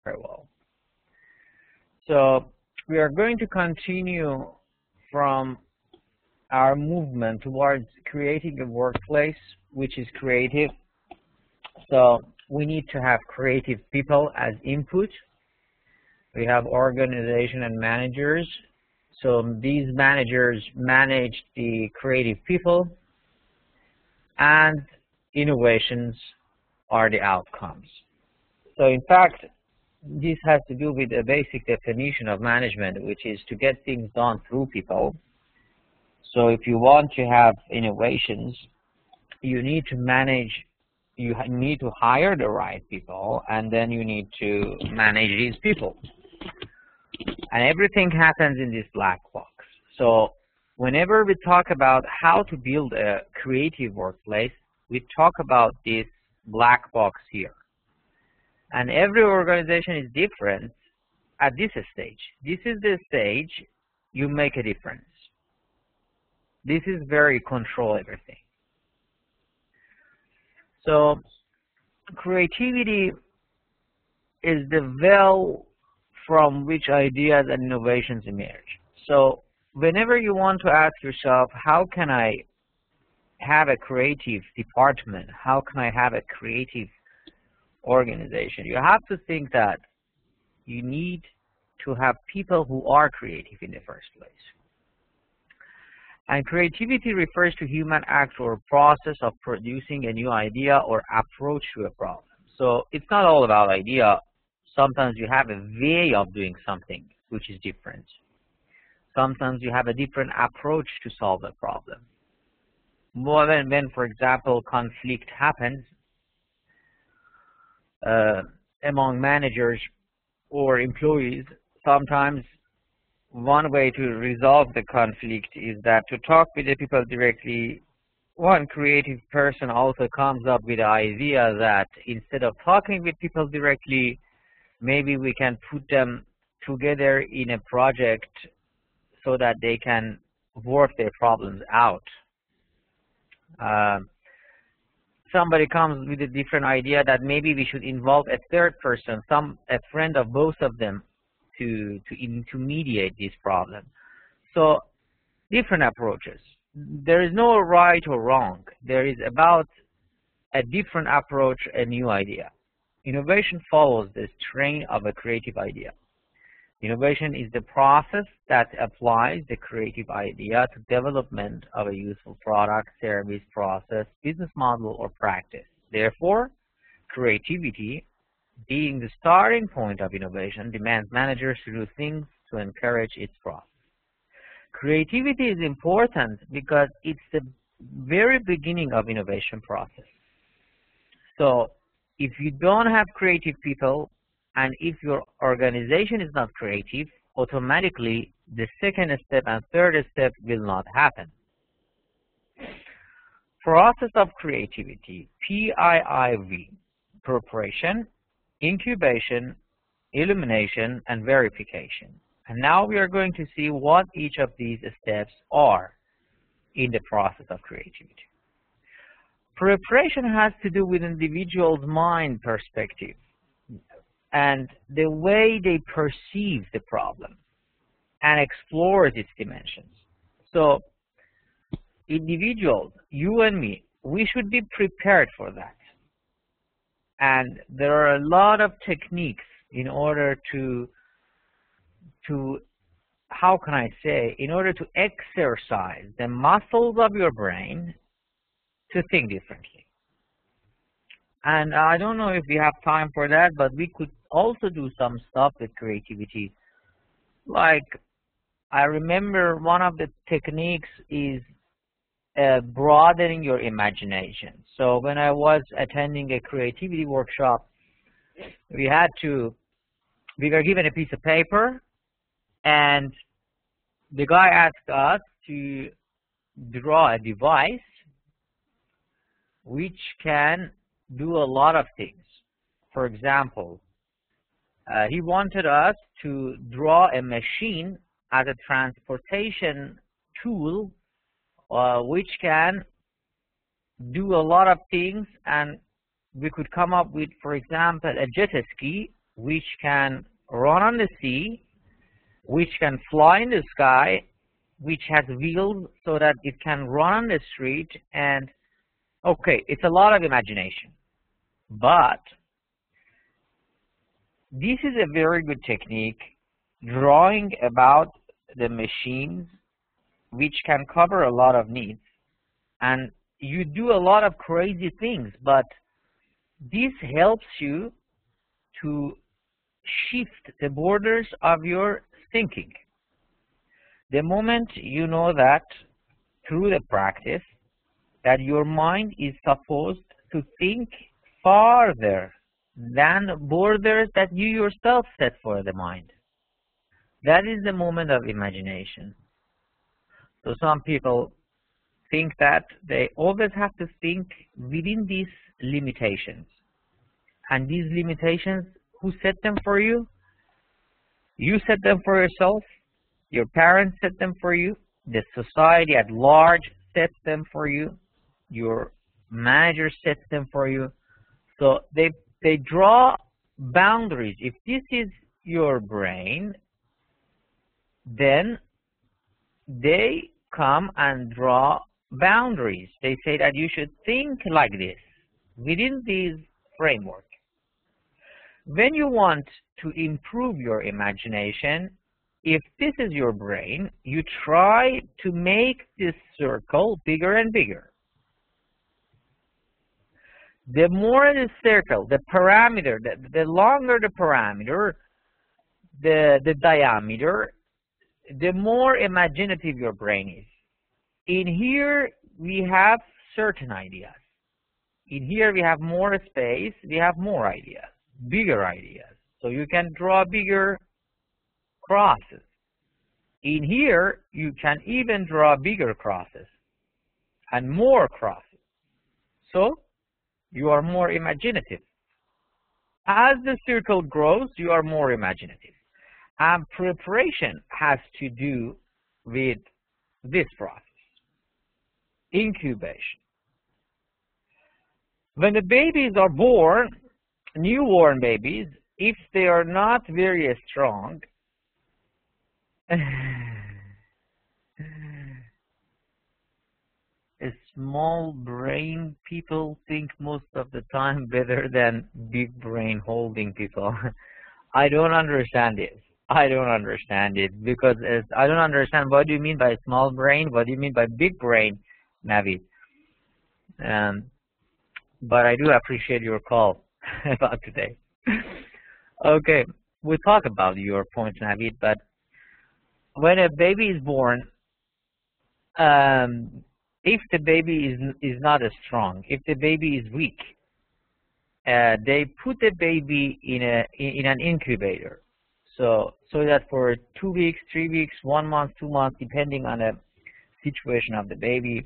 Very well. So we are going to continue from our movement towards creating a workplace which is creative. So we need to have creative people as input. We have organization and managers. So these managers manage the creative people, and innovations are the outcomes. So in fact, this has to do with a basic definition of management, which is to get things done through people. So if you want to have innovations, you need to manage, you need to hire the right people, and then you need to manage these people. And everything happens in this black box. So whenever we talk about how to build a creative workplace, we talk about this black box here. And every organization is different at this stage. This is the stage you make a difference. This is where you control everything. So creativity is the well from which ideas and innovations emerge. So whenever you want to ask yourself, how can I have a creative department? How can I have a creative organization? You have to think that you need to have people who are creative in the first place. And creativity refers to human act or process of producing a new idea or approach to a problem. So it's not all about idea. Sometimes you have a way of doing something which is different. Sometimes you have a different approach to solve a problem. More than when, for example, conflict happens among managers or employees, sometimes one way to resolve the conflict is that to talk with the people directly. One creative person also comes up with the idea that instead of talking with people directly, maybe we can put them together in a project so that they can work their problems out. Somebody comes with a different idea that maybe we should involve a third person, a friend of both of them, to mediate this problem. So different approaches. There is no right or wrong. There is about a different approach, a new idea. Innovation follows this train of a creative idea. Innovation is the process that applies the creative idea to development of a useful product, service, process, business model, or practice. Therefore, creativity, being the starting point of innovation, demands managers to do things to encourage its process. Creativity is important because it's the very beginning of innovation process. So if you don't have creative people, and if your organization is not creative, automatically the second step and third step will not happen. Process of creativity, PIIV, preparation, incubation, illumination, and verification. And now we are going to see what each of these steps are in the process of creativity. Preparation has to do with individual's mind perspective and the way they perceive the problem and explore its dimensions. So individuals, you and me, we should be prepared for that. And there are a lot of techniques in order to how can I say, in order to exercise the muscles of your brain to think differently. And I don't know if we have time for that, but we could also do some stuff with creativity. Like, I remember one of the techniques is broadening your imagination. So when I was attending a creativity workshop, we were given a piece of paper, and the guy asked us to draw a device which can do a lot of things. For example, he wanted us to draw a machine as a transportation tool which can do a lot of things, and we could come up with, for example, a jet ski which can run on the sea, which can fly in the sky, which has wheels so that it can run on the street. And okay, it's a lot of imagination, but this is a very good technique, drawing about the machines, which can cover a lot of needs. And you do a lot of crazy things, but this helps you to shift the borders of your thinking. The moment you know that through the practice, that your mind is supposed to think farther than borders that you yourself set for the mind. That is the moment of imagination. So some people think that they always have to think within these limitations. And these limitations, who set them for you? You set them for yourself. Your parents set them for you. The society at large sets them for you. Your manager sets them for you. So they draw boundaries. If this is your brain, then they come and draw boundaries. They say that you should think like this within these framework. When you want to improve your imagination, if this is your brain, you try to make this circle bigger and bigger. The more the circle, the parameter, the longer the parameter, the diameter, the more imaginative your brain is. In here, we have certain ideas. In here, we have more space, we have more ideas, bigger ideas. So you can draw bigger crosses. In here, you can even draw bigger crosses and more crosses. So you are more imaginative. As the circle grows, you are more imaginative. And preparation has to do with this process. Incubation. When the babies are born, newborn babies, if they are not very strong, small brain people think most of the time better than big brain holding people. I don't understand this. I don't understand it because I don't understand what do you mean by small brain, what do you mean by big brain, Navid. But I do appreciate your call about today. Okay, we'll talk about your point, Navid, but when a baby is born, if the baby is not as strong, if the baby is weak, they put the baby in an incubator. So that for 2 weeks, 3 weeks, 1 month, 2 months, depending on the situation of the baby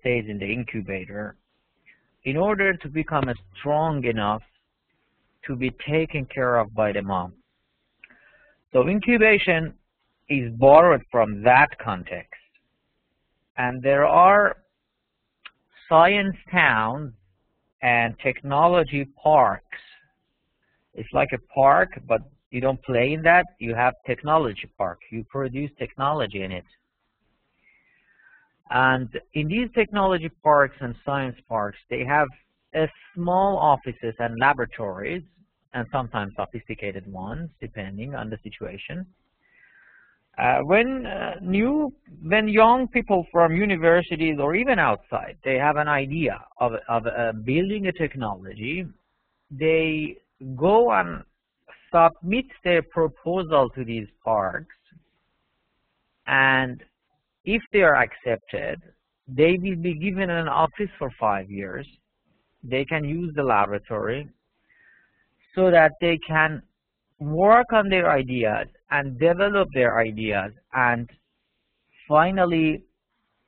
stays in the incubator in order to become strong enough to be taken care of by the mom. So incubation is borrowed from that context. And there are science towns and technology parks. It's like a park, but you don't play in that. You have technology park. You produce technology in it. And in these technology parks and science parks, they have small offices and laboratories, and sometimes sophisticated ones, depending on the situation. When young people from universities or even outside, they have an idea of building a technology, they go and submit their proposal to these parks, and if they are accepted, they will be given an office for 5 years. They can use the laboratory so that they can work on their ideas and develop their ideas and finally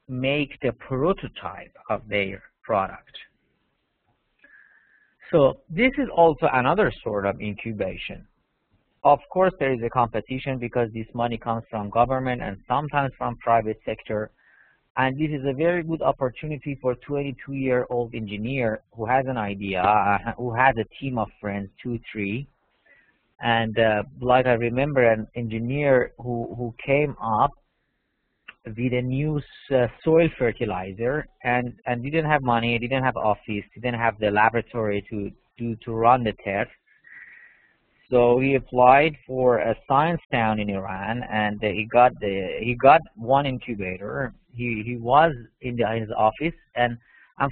make the prototype of their product. So this is also another sort of incubation. Of course, there is a competition because this money comes from government and sometimes from private sector. And this is a very good opportunity for a 22-year-old engineer who has an idea, who has a team of friends, 2, 3, And like I remember an engineer who came up with a new soil fertilizer and didn't have money, didn't have office, didn't have the laboratory to run the test. So he applied for a science town in Iran, and he got one incubator. He was in his office, and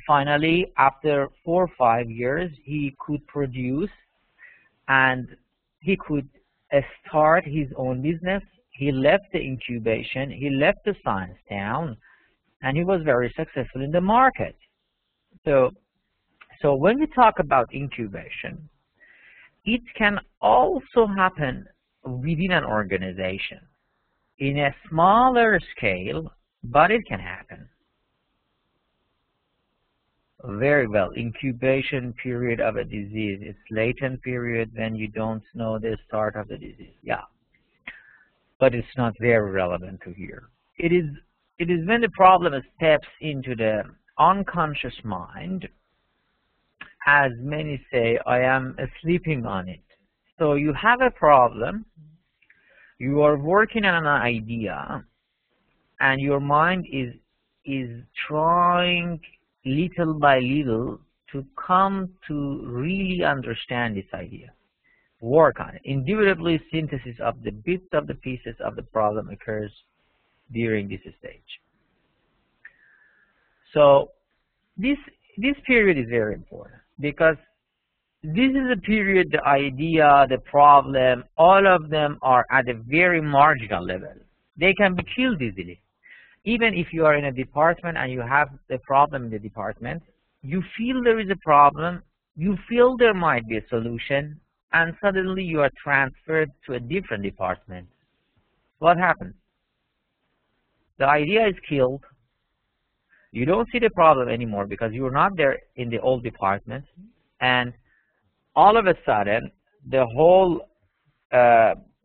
finally, after 4 or 5 years, he could produce, and he could start his own business. He left the incubation, he left the science town, and he was very successful in the market. So when we talk about incubation, it can also happen within an organization in a smaller scale, but it can happen. Very well. Incubation period of a disease. It's latent period when you don't know the start of the disease. Yeah. But it's not very relevant to here. It is when the problem steps into the unconscious mind, as many say, I am sleeping on it. So you have a problem, you are working on an idea, and your mind is trying little by little to come to really understand this idea. Work on it. Indubitably, synthesis of the bits of the pieces of the problem occurs during this stage. So this period is very important, because this is a period, the idea, the problem, all of them are at a very marginal level. They can be killed easily. Even if you are in a department and you have a problem in the department, you feel there is a problem, you feel there might be a solution, and suddenly you are transferred to a different department. What happens? The idea is killed. You don't see the problem anymore because you're not there in the old department, and all of a sudden the whole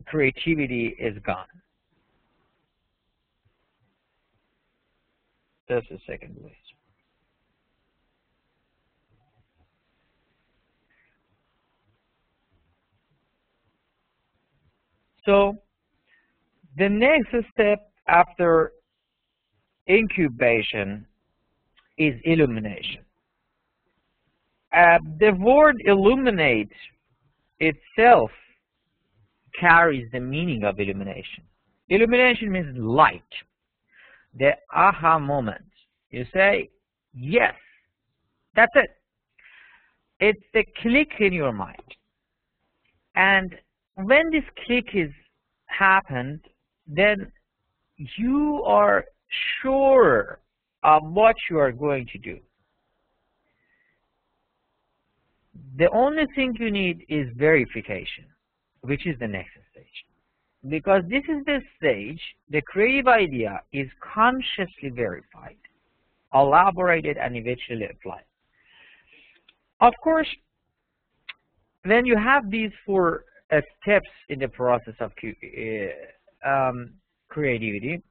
creativity is gone. Just a second, please. So the next step after incubation is illumination. The word illuminate itself carries the meaning of illumination. Illumination means light, the aha moment. You say, yes, that's it. It's the click in your mind. And when this click is happened, then you are sure of what you are going to do. The only thing you need is verification, which is the next stage. Because this is the stage, the creative idea is consciously verified, elaborated, and eventually applied. Of course, when you have these 4 steps in the process of creativity,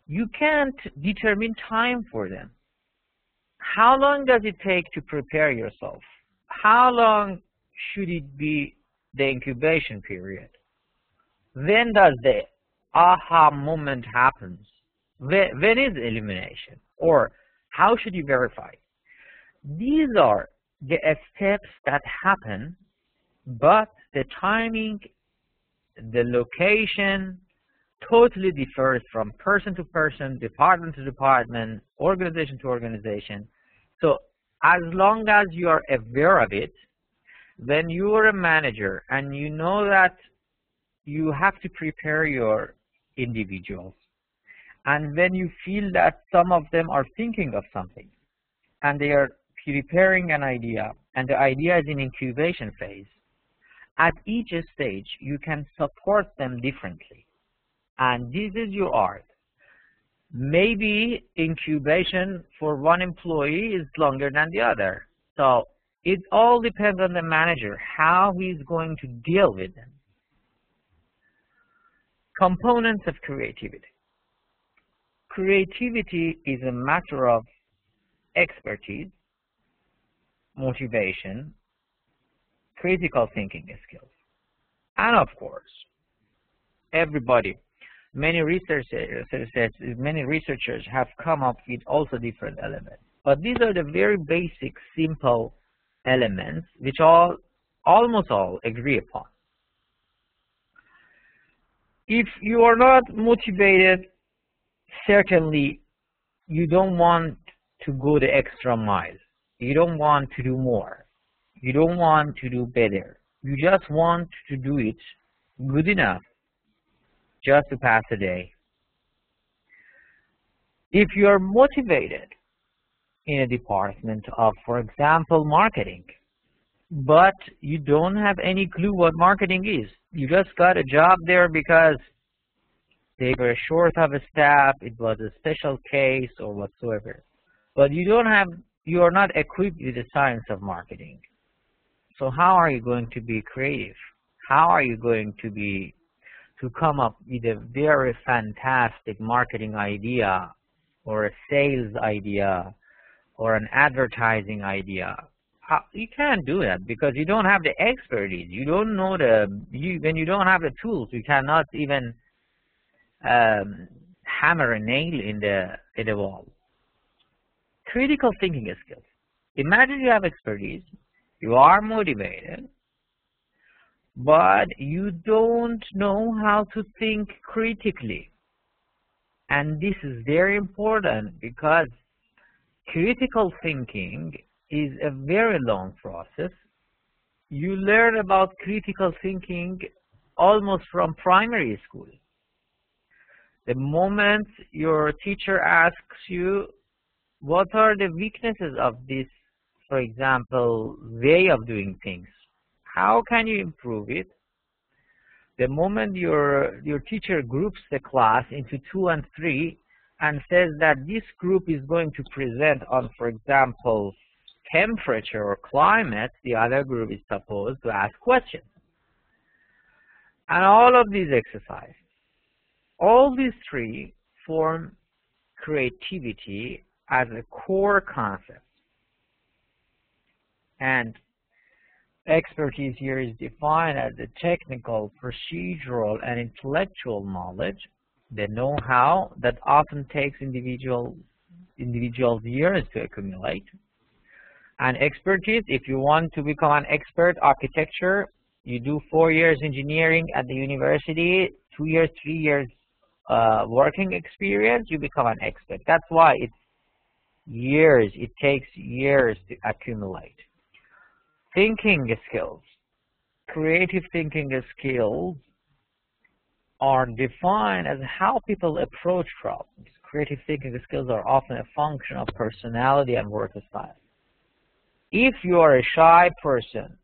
you can't determine time for them. How long does it take to prepare yourself? How long should it be the incubation period? When does the aha moment happens? When is illumination? Or how should you verify? These are the steps that happen, but the timing, the location totally differs from person to person, department to department, organization to organization. So as long as you are aware of it, when you are a manager and you know that you have to prepare your individuals, and when you feel that some of them are thinking of something and they are preparing an idea and the idea is in incubation phase, at each stage you can support them differently. And this is your art. Maybe incubation for one employee is longer than the other. So it all depends on the manager, how he's going to deal with them. Components of creativity. Creativity is a matter of expertise, motivation, critical thinking skills. And of course, everybody, many researchers have come up with also different elements. But these are the very basic, simple elements which almost all agree upon. If you are not motivated, certainly you don't want to go the extra mile. You don't want to do more. You don't want to do better. You just want to do it good enough just to pass a day. If you are motivated in a department of, for example, marketing, but you don't have any clue what marketing is, you just got a job there because they were short of a staff, it was a special case or whatsoever, but you are not equipped with the science of marketing. So how are you going to be creative? How are you going to come up with a very fantastic marketing idea or a sales idea or an advertising idea? You can't do that because you don't have the expertise. You don't know when you don't have the tools, you cannot even hammer a nail in the wall. Critical thinking skills. Imagine you have expertise, you are motivated, but you don't know how to think critically. And this is very important because critical thinking is a very long process. You learn about critical thinking almost from primary school. The moment your teacher asks you, what are the weaknesses of this, for example, way of doing things? How can you improve it? The moment your teacher groups the class into 2 and 3 and says that this group is going to present on, for example, temperature or climate, the other group is supposed to ask questions. And all of these exercises, all these 3 form creativity as a core concept. And expertise here is defined as the technical, procedural, and intellectual knowledge, the know-how that often takes individuals years to accumulate. And expertise, if you want to become an expert architecture, you do 4 years engineering at the university, 2 years, 3 years working experience, you become an expert. That's why it takes years to accumulate. Thinking skills, creative thinking skills are defined as how people approach problems. Creative thinking skills are often a function of personality and work style. If you are a shy person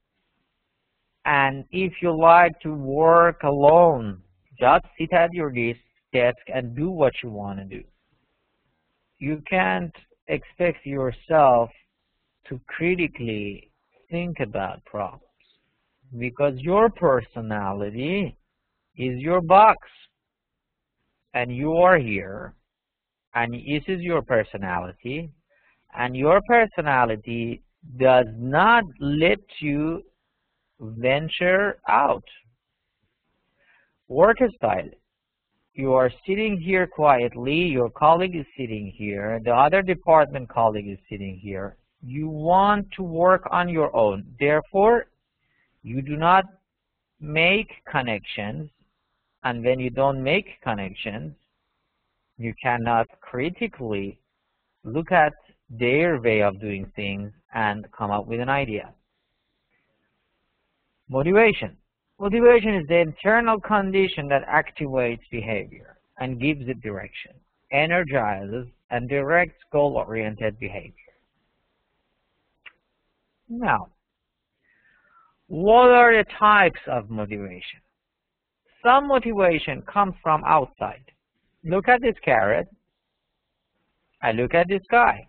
and if you like to work alone, just sit at your desk and do what you want to do. You can't expect yourself to critically think about problems because your personality is your box and you are here and this is your personality, and your personality does not let you venture out. Work style. You are sitting here quietly, your colleague is sitting here, the other department colleague is sitting here. You want to work on your own. Therefore, you do not make connections, and when you don't make connections, you cannot critically look at their way of doing things and come up with an idea. Motivation. Motivation is the internal condition that activates behavior and gives it direction, energizes, and directs goal-oriented behavior. Now, what are the types of motivation? Some motivation comes from outside. Look at this carrot. I look at this guy.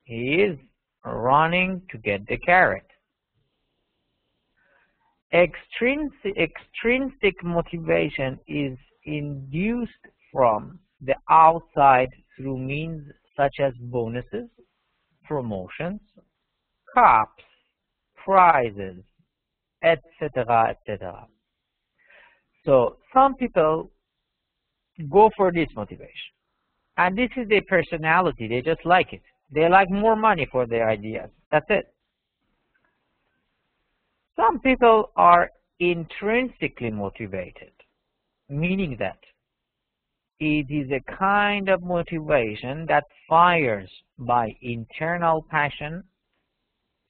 He is running to get the carrot. Extrinsic motivation is induced from the outside through means such as bonuses, promotions, cups, prizes, etc., etc. So some people go for this motivation. And this is their personality. They just like it. They like more money for their ideas. That's it. Some people are intrinsically motivated, meaning that it is a kind of motivation that fires by internal passion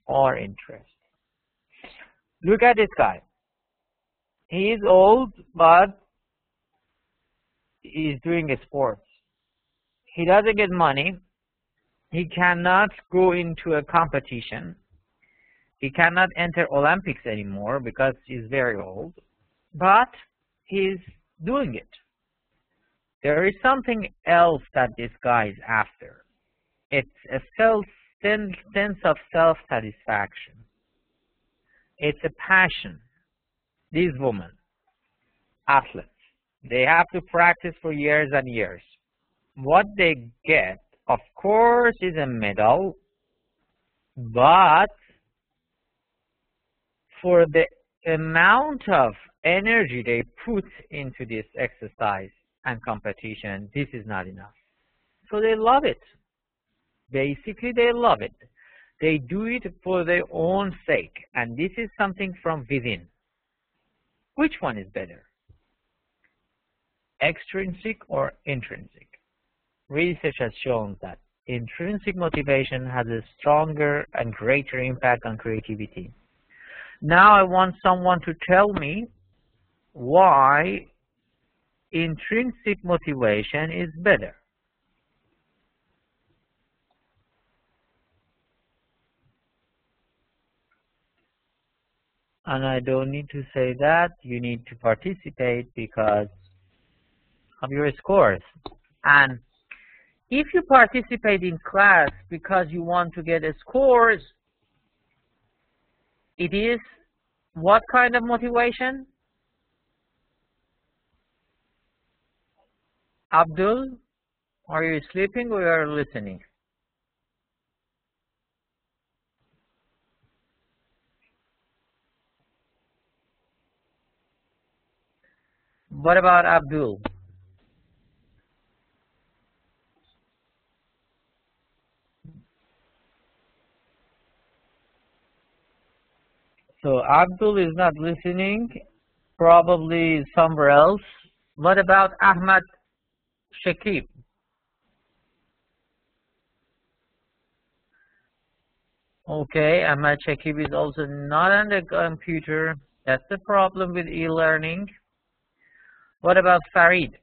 or interest. Look at this guy. He is old, but he is doing sports. He doesn't get money. He cannot go into a competition. He cannot enter Olympics anymore because he's very old, but he's doing it. There is something else that this guy is after. It's a sense of self-satisfaction. It's a passion. These women, athletes, they have to practice for years and years. What they get, of course, is a medal, but for the amount of energy they put into this exercise and competition, this is not enough. So they love it. Basically, they love it. They do it for their own sake, and this is something from within. Which one is better? Extrinsic or intrinsic? Research has shown that intrinsic motivation has a stronger and greater impact on creativity. Now I want someone to tell me why intrinsic motivation is better. And I don't need to say that. You need to participate because of your scores. And if you participate in class because you want to get scores, it is what kind of motivation? Abdul, are you sleeping or are you listening? What about Abdul? So Abdul is not listening, probably somewhere else. What about Ahmad Shakib? Okay, Ahmad Shakib is also not on the computer. That's the problem with e-learning. What about Farid?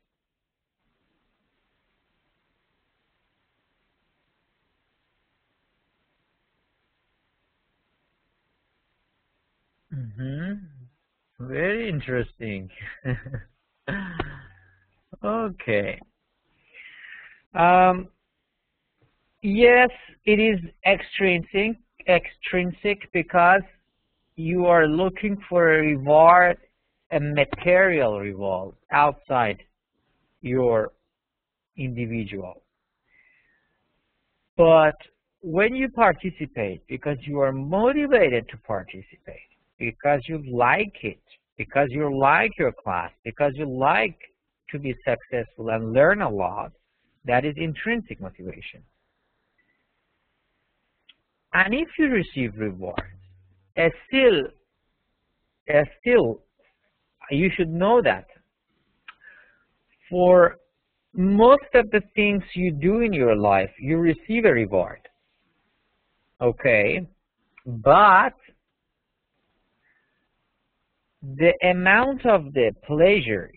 Very interesting. Okay. Yes, it is extrinsic because you are looking for a reward, a material reward outside your individual. But when you participate, because you are motivated to participate, because you like it, because you like your class, because you like to be successful and learn a lot, that is intrinsic motivation. And if you receive rewards, still, you should know that for most of the things you do in your life, you receive a reward. Okay, but the amount of the pleasure,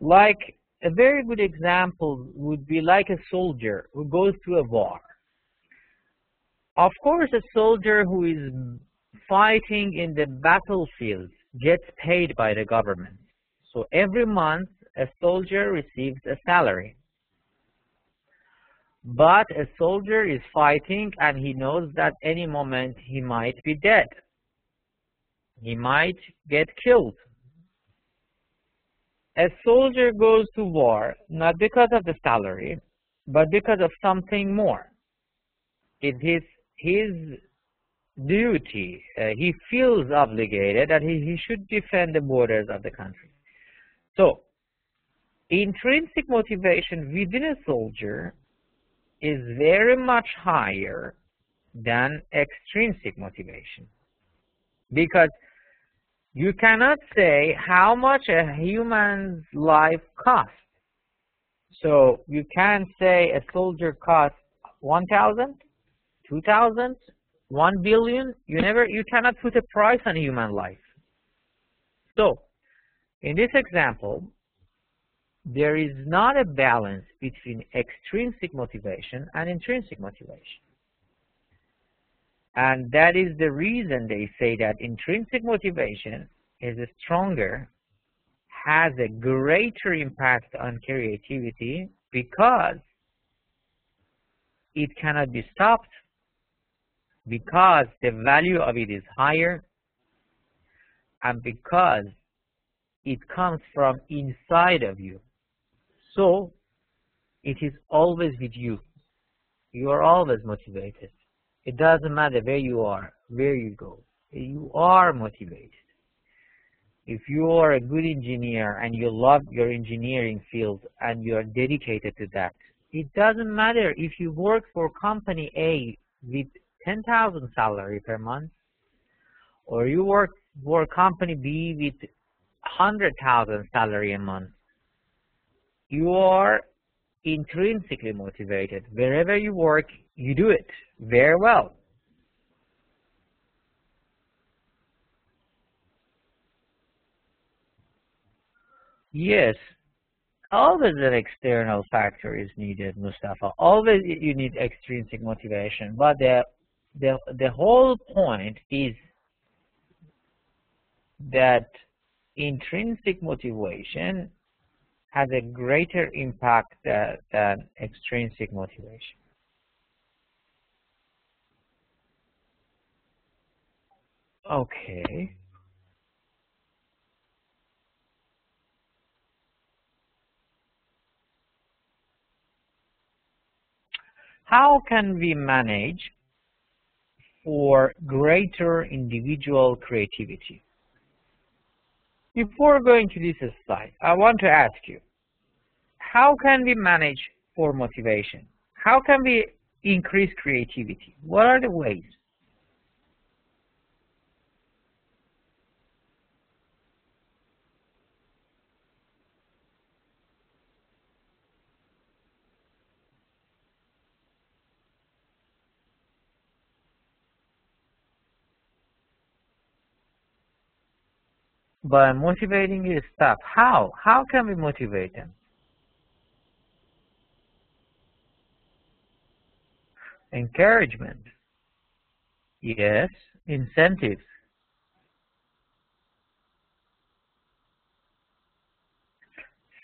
like a very good example would be like a soldier who goes to a war. Of course, a soldier who is fighting in the battlefield gets paid by the government. So every month, a soldier receives a salary. But a soldier is fighting and he knows that any moment he might be dead. He might get killed. A soldier goes to war not because of the salary, but because of something more. It is his duty. He feels obligated that he should defend the borders of the country. So, intrinsic motivation within a soldier is very much higher than extrinsic motivation, because you cannot say how much a human's life costs. So you can't say a soldier costs 1,000, 2,000, 1 billion. You cannot put a price on human life. So in this example, there is not a balance between extrinsic motivation and intrinsic motivation. And that is the reason they say that intrinsic motivation is stronger, has a greater impact on creativity, because it cannot be stopped, because the value of it is higher, and because it comes from inside of you. So it is always with you. You are always motivated. It doesn't matter where you are, where you go. You are motivated. If you are a good engineer and you love your engineering field and you are dedicated to that, it doesn't matter if you work for company A with 10,000 salary per month, or you work for company B with 100,000 salary a month. You are intrinsically motivated. Wherever you work, you do it very well. Yes, always an external factor is needed, Mustafa. Always you need extrinsic motivation. But the whole point is that intrinsic motivation has a greater impact than extrinsic motivation. Okay. How can we manage for greater individual creativity? Before going to this slide, I want to ask you, how can we manage for motivation? How can we increase creativity? What are the ways? By motivating your staff. How? How can we motivate them? Encouragement. Yes. Incentives.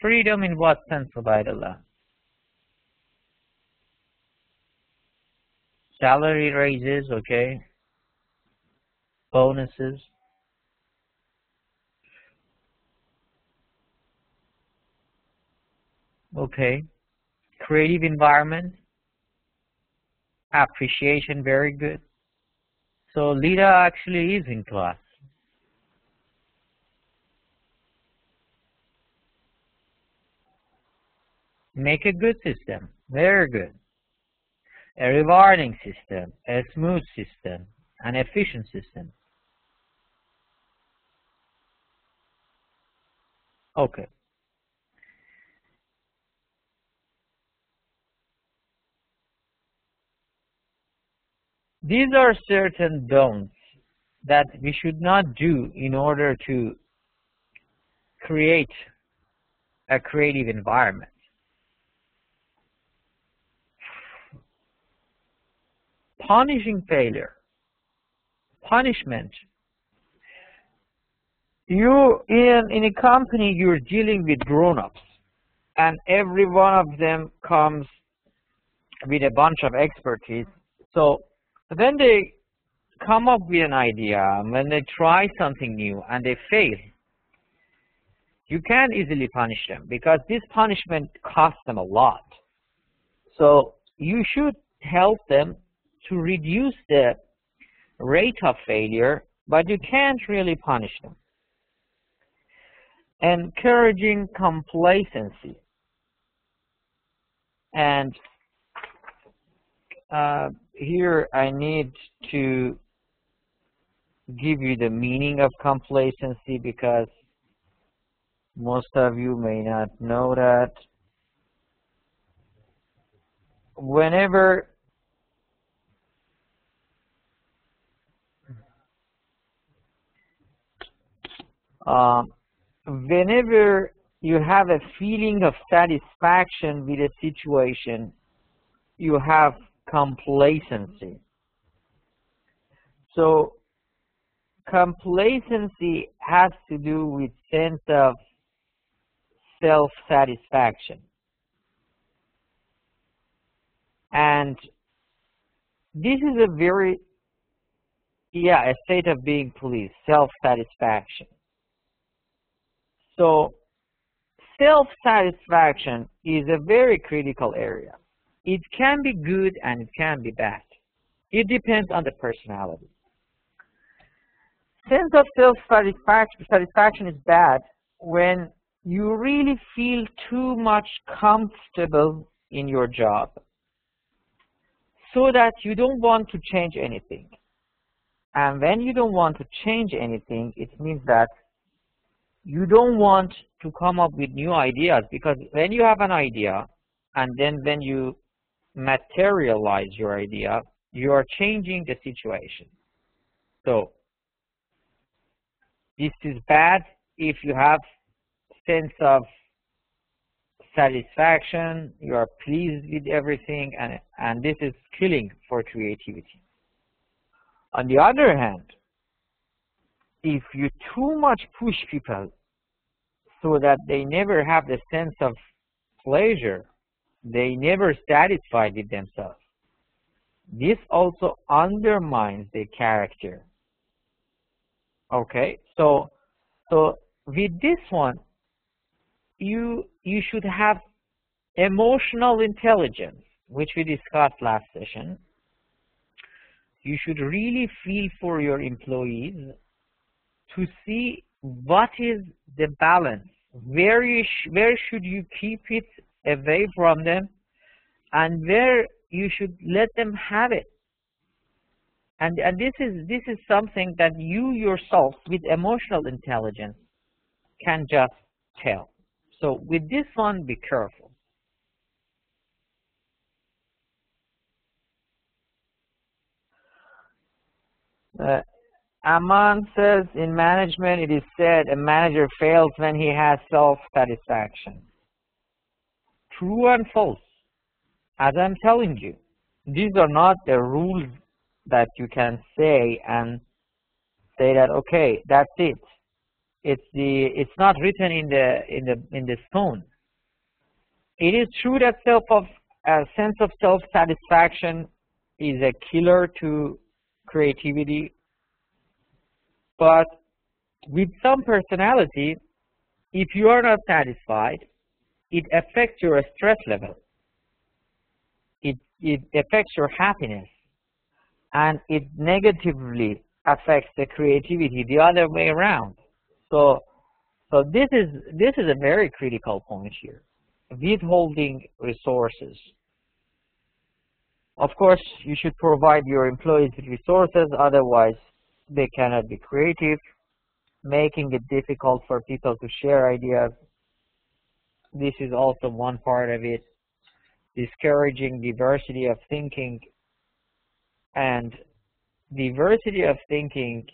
Freedom in what sense, Ubaidullah? Salary raises, okay. Bonuses. Okay. Creative environment. Appreciation, very good. So Lida actually is in class. Make a good system, very good. A rewarding system, a smooth system, an efficient system. Okay. These are certain don'ts that we should not do in order to create a creative environment. Punishing failure. Punishment. You, in a company, you're dealing with grown-ups, and every one of them comes with a bunch of expertise. So when they come up with an idea, when they try something new and they fail, you can't easily punish them, because this punishment costs them a lot. So you should help them to reduce the rate of failure, but you can't really punish them. encouraging complacency. And here I need to give you the meaning of complacency because most of you may not know that. Whenever you have a feeling of satisfaction with a situation, you have complacency. So complacency has to do with sense of self-satisfaction. And this is a very, a state of being pleased, self-satisfaction. So self-satisfaction is a very critical area. It can be good and it can be bad. It depends on the personality. Sense of self-satisfaction is bad when you really feel too much comfortable in your job so that you don't want to change anything. And when you don't want to change anything, it means that you don't want to come up with new ideas, because when you have an idea and then when you materialize your idea, you are changing the situation. So this is bad if you have sense of satisfaction, you are pleased with everything, and this is killing for creativity. On the other hand, if you too much push people so that they never have the sense of pleasure, they never satisfied with themselves, this also undermines their character. Okay, so with this one, you should have emotional intelligence, which we discussed last session. You should really feel for your employees to see what is the balance, where should you keep it away from them, and where you should let them have it. And this is something that you yourself with emotional intelligence can just tell. So with this one, be careful. Aman says, in management, it is said a manager fails when he has self-satisfaction. True and false. As I'm telling you, these are not the rules that you can say and say that, okay, that's it. It's not written in the stone. It is true that a sense of self-satisfaction is a killer to creativity, but with some personality, if you are not satisfied, it affects your stress level. It affects your happiness, and it negatively affects the creativity the other way around. So this is a very critical point here. Withholding resources. Of course, you should provide your employees with resources, otherwise they cannot be creative. Making it difficult for people to share ideas. This is also one part of it. Discouraging diversity of thinking. And diversity of thinking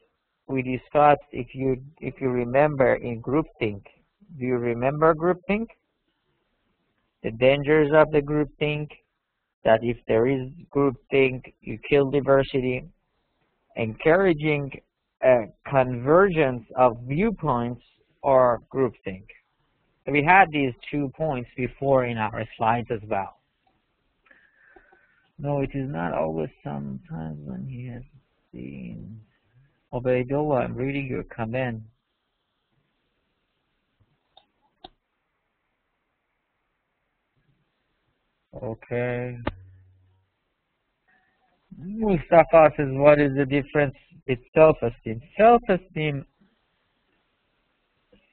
we discussed, if you remember, in groupthink. Do you remember groupthink? The dangers of the groupthink, that if there is groupthink, you kill diversity. Encouraging a convergence of viewpoints or groupthink. We had these 2 points before in our slides as well. No, it is not always. Sometimes when he has seen. Obeidullah, I'm reading your comment. Okay. Mustafa says, what is the difference with self-esteem?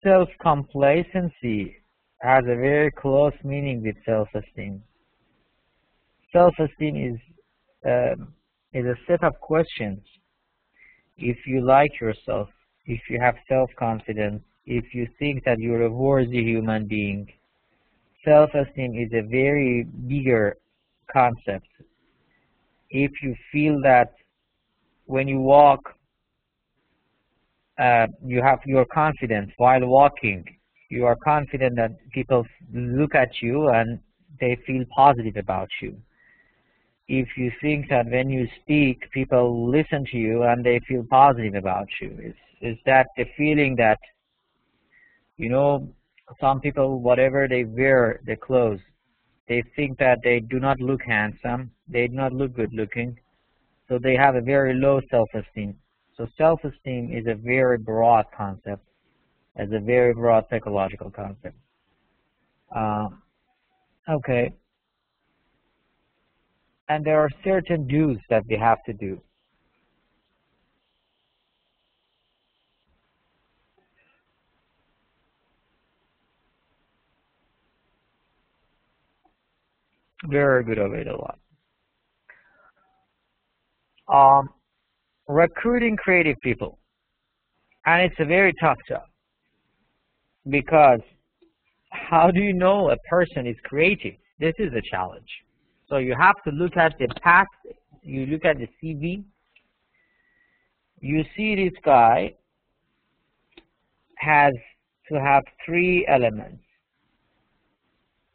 self-complacency has a very close meaning with self-esteem. Self-esteem is a set of questions. If you like yourself, if you have self-confidence, if you think that you're a worthy human being, self-esteem is a very bigger concept. If you feel that when you walk, you're confident while walking, you are confident that people look at you and they feel positive about you. If you think that when you speak, people listen to you and they feel positive about you, is that the feeling that, you know, some people, whatever they wear, the clothes, they think that they do not look handsome, they do not look good looking, so they have a very low self-esteem. So self-esteem is a very broad concept, as a very broad psychological concept. Okay. And there are certain do's that we have to do. Very good of it a lot. Recruiting creative people. And it's a very tough job. Because how do you know a person is creative? This is a challenge. So you have to look at the past, you look at the CV, you see this guy has to have 3 elements.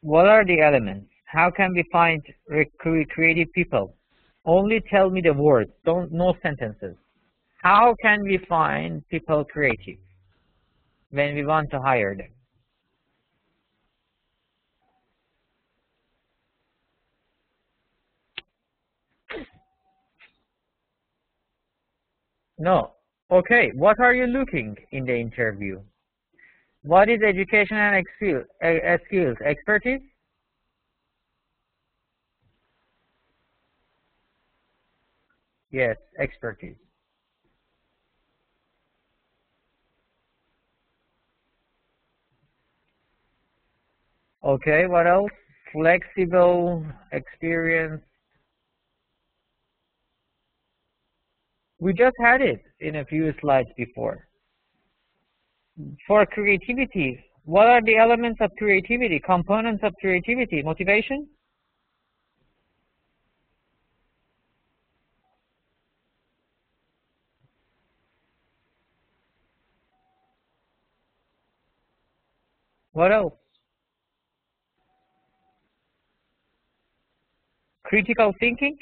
What are the elements? How can we find creative people? Only tell me the words, no sentences. How can we find people creative when we want to hire them? No. Okay, what are you looking in the interview? What is education and skills? Expertise? Yes, expertise. Okay, what else? Flexible, experience. We just had it in a few slides before. For creativity, what are the elements of creativity, components of creativity? Motivation? What else? Critical thinking?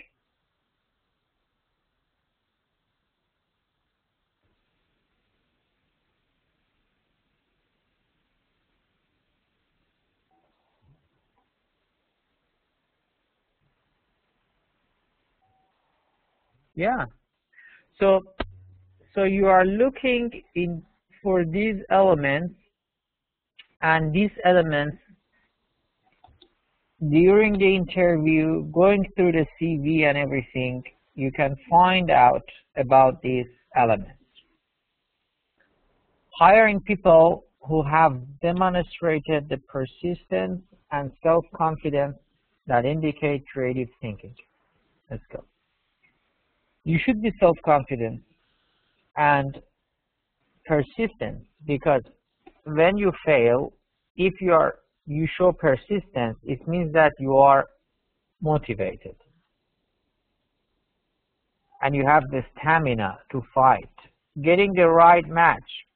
Yeah. So you are looking in for these elements, and these elements during the interview, going through the CV and everything, you can find out about these elements. Hiring people who have demonstrated the persistence and self-confidence that indicate creative thinking. Let's go. You should be self-confident and persistent, because when you fail, if you show persistence, it means that you are motivated and you have the stamina to fight. Getting the right match.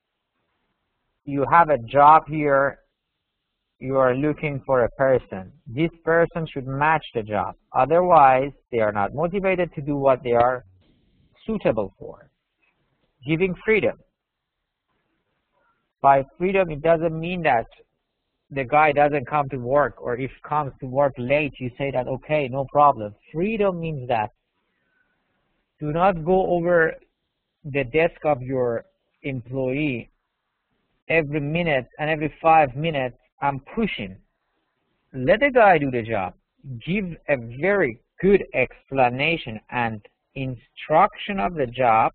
You have a job here, you are looking for a person. This person should match the job. Otherwise, they are not motivated to do what they are suitable for. Giving freedom. By freedom, it doesn't mean that the guy doesn't come to work, or if comes to work late, you say that, okay, no problem. Freedom means that do not go over the desk of your employee every minute and every 5 minutes and pushing. Let the guy do the job. Give a very good explanation and instruction of the job,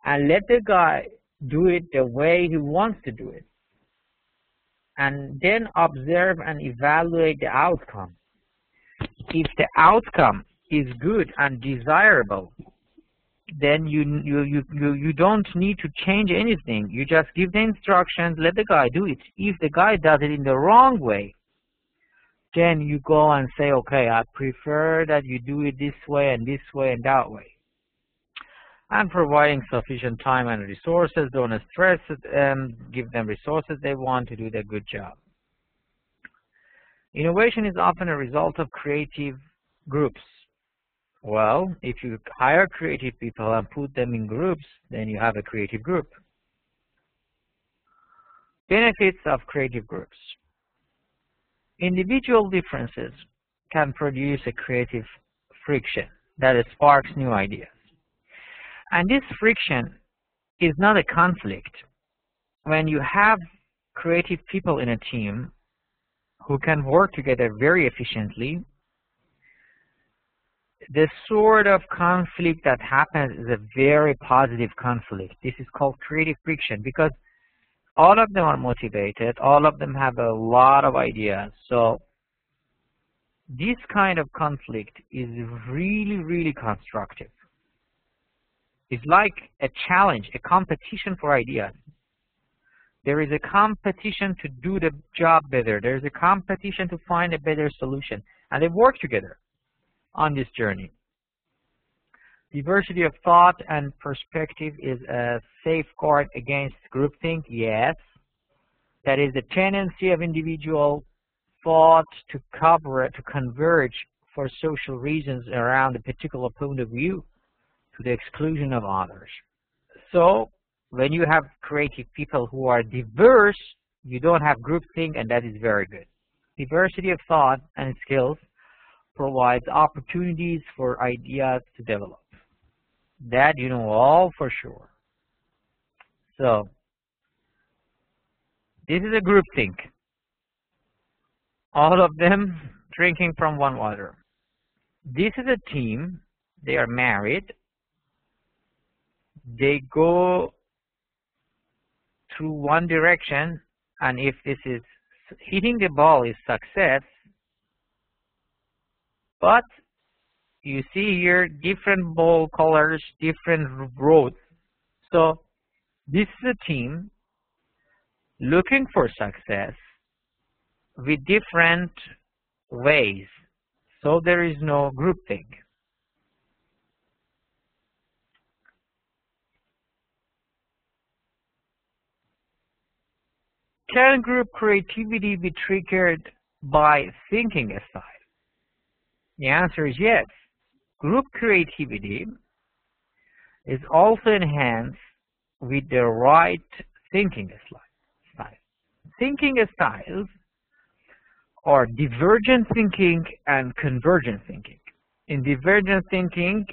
and let the guy do it the way he wants to do it, and then observe and evaluate the outcome. If the outcome is good and desirable, then you don't need to change anything. You just give the instructions, let the guy do it. If the guy does it in the wrong way, then you go and say, okay, I prefer that you do it this way and that way. And providing sufficient time and resources, don't stress them, give them resources they want to do their good job. Innovation is often a result of creative groups. Well, if you hire creative people and put them in groups, then you have a creative group. Benefits of creative groups. Individual differences can produce a creative friction that sparks new ideas. And this friction is not a conflict. When you have creative people in a team who can work together very efficiently, the sort of conflict that happens is a very positive conflict. This is called creative friction because all of them are motivated, all of them have a lot of ideas. So this kind of conflict is really, really constructive. It's like a challenge, a competition for ideas. There is a competition to do the job better. There is a competition to find a better solution. And they work together on this journey. Diversity of thought and perspective is a safeguard against groupthink, yes. That is the tendency of individual thought to converge for social reasons around a particular point of view to the exclusion of others. So when you have creative people who are diverse, you don't have groupthink, and that is very good. Diversity of thought and skills provides opportunities for ideas to develop. That you know all for sure. So this is a groupthink. All of them drinking from one water. This is a team. They are married. They go through one direction, and if this is hitting the ball is success, but you see here different ball colors, different roads. So this is a team looking for success with different ways. So there is no groupthink. Can group creativity be triggered by thinking style? The answer is yes. Group creativity is also enhanced with the right thinking style. Thinking styles are divergent thinking and convergent thinking. In divergent thinking,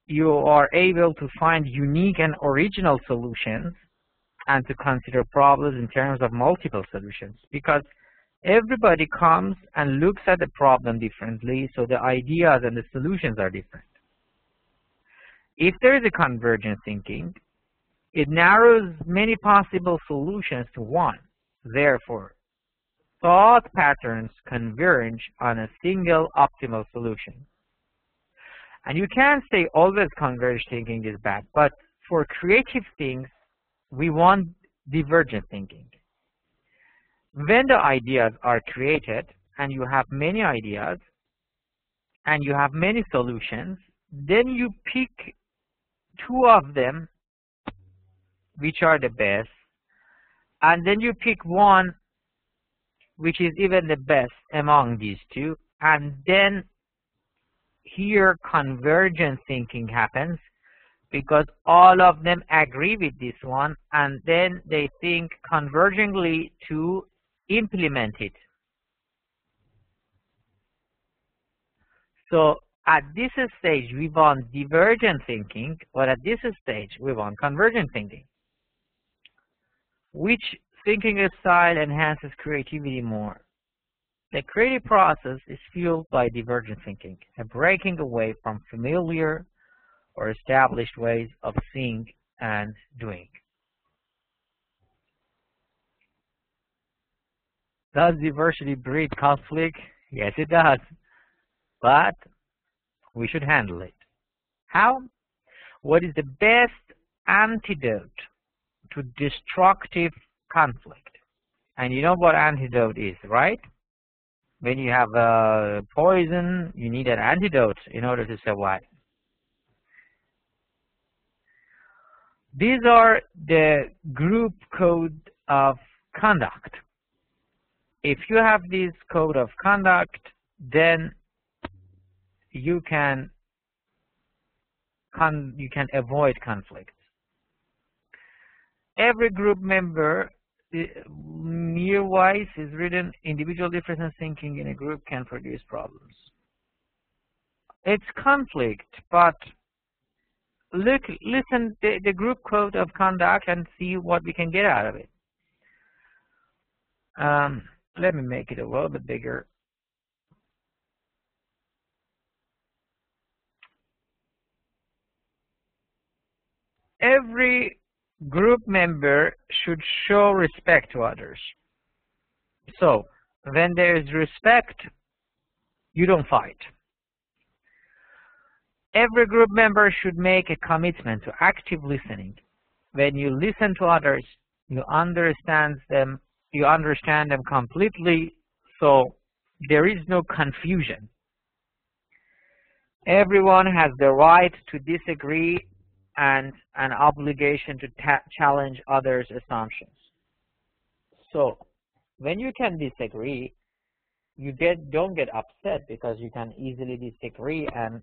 you are able to find unique and original solutions and to consider problems in terms of multiple solutions, because everybody comes and looks at the problem differently, so the ideas and the solutions are different. If there is a convergent thinking, it narrows many possible solutions to one. Therefore, thought patterns converge on a single optimal solution. And you can't say always convergent thinking is bad, but for creative things, we want divergent thinking. When the ideas are created and you have many ideas and you have many solutions, then you pick two of them which are the best, and then you pick one which is even the best among these two, and then here convergent thinking happens because all of them agree with this one, and then they think convergently to implement it. So at this stage we want divergent thinking, but at this stage we want convergent thinking. Which thinking style enhances creativity more? The creative process is fueled by divergent thinking, a breaking away from familiar or established ways of seeing and doing. Does diversity breed conflict? Yes, it does. But we should handle it. How? What is the best antidote to destructive conflict? And you know what antidote is, right? When you have a poison, you need an antidote in order to survive. These are the group code of conduct. If you have this code of conduct, then you can avoid conflicts. Every group member, near-wise is written, individual difference in thinking in a group can produce problems. It's conflict, but listen the group code of conduct and see what we can get out of it. Let me make it a little bit bigger. Every group member should show respect to others. So when there is respect, you don't fight. Every group member should make a commitment to active listening. When you listen to others, you understand them completely, so there is no confusion. Everyone has the right to disagree and an obligation to challenge others' assumptions. So when you can disagree, you don't get upset because you can easily disagree and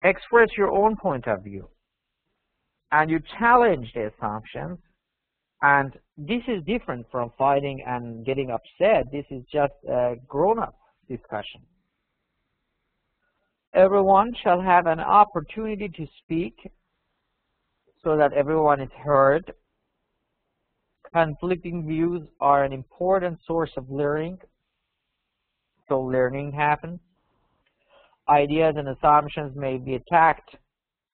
express your own point of view. And you challenge the assumptions. And this is different from fighting and getting upset. This is just a grown-up discussion. Everyone shall have an opportunity to speak so that everyone is heard. Conflicting views are an important source of learning, so learning happens. Ideas and assumptions may be attacked,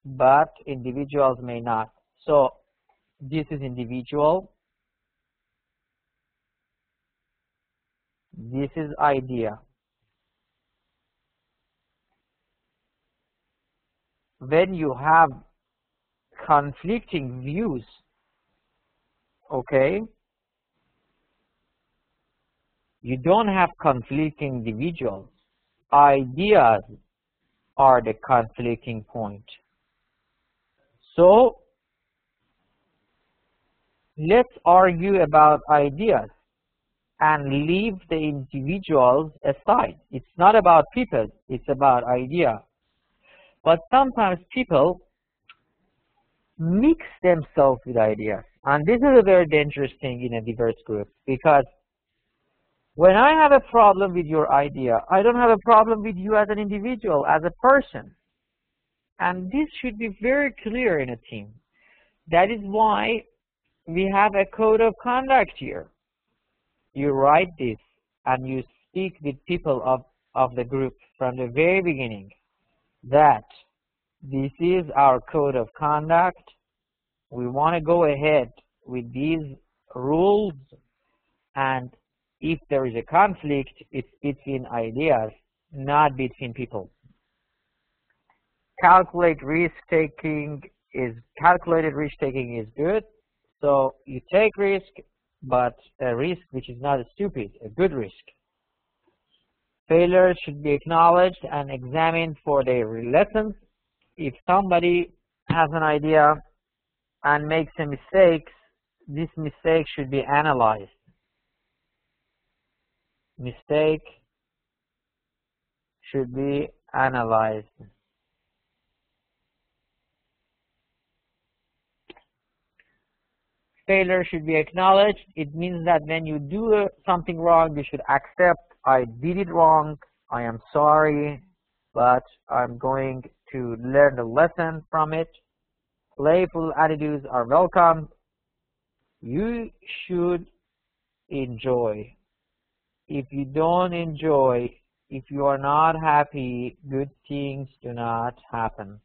but individuals may not. So this is individual. This is idea. When you have conflicting views, okay, you don't have conflicting individuals. Ideas are the conflicting point. So let's argue about ideas and leave the individuals aside. It's not about people, it's about ideas. But sometimes people mix themselves with ideas. And this is a very dangerous thing in a diverse group, because when I have a problem with your idea, I don't have a problem with you as an individual, as a person. And this should be very clear in a team. That is why we have a code of conduct here. You write this and you speak with people of the group from the very beginning that this is our code of conduct. We want to go ahead with these rules, and if there is a conflict, it's between ideas, not between people. Calculated risk-taking is good. So you take risk, but a risk which is not stupid, a good risk. Failures should be acknowledged and examined for their lessons. If somebody has an idea and makes a mistake, this mistake should be analyzed. Mistake should be analyzed. Failure should be acknowledged. It means that when you do something wrong, you should accept, I did it wrong, I am sorry, but I'm going to learn the lesson from it. Playful attitudes are welcome. You should enjoy. If you don't enjoy, if you are not happy, good things do not happen.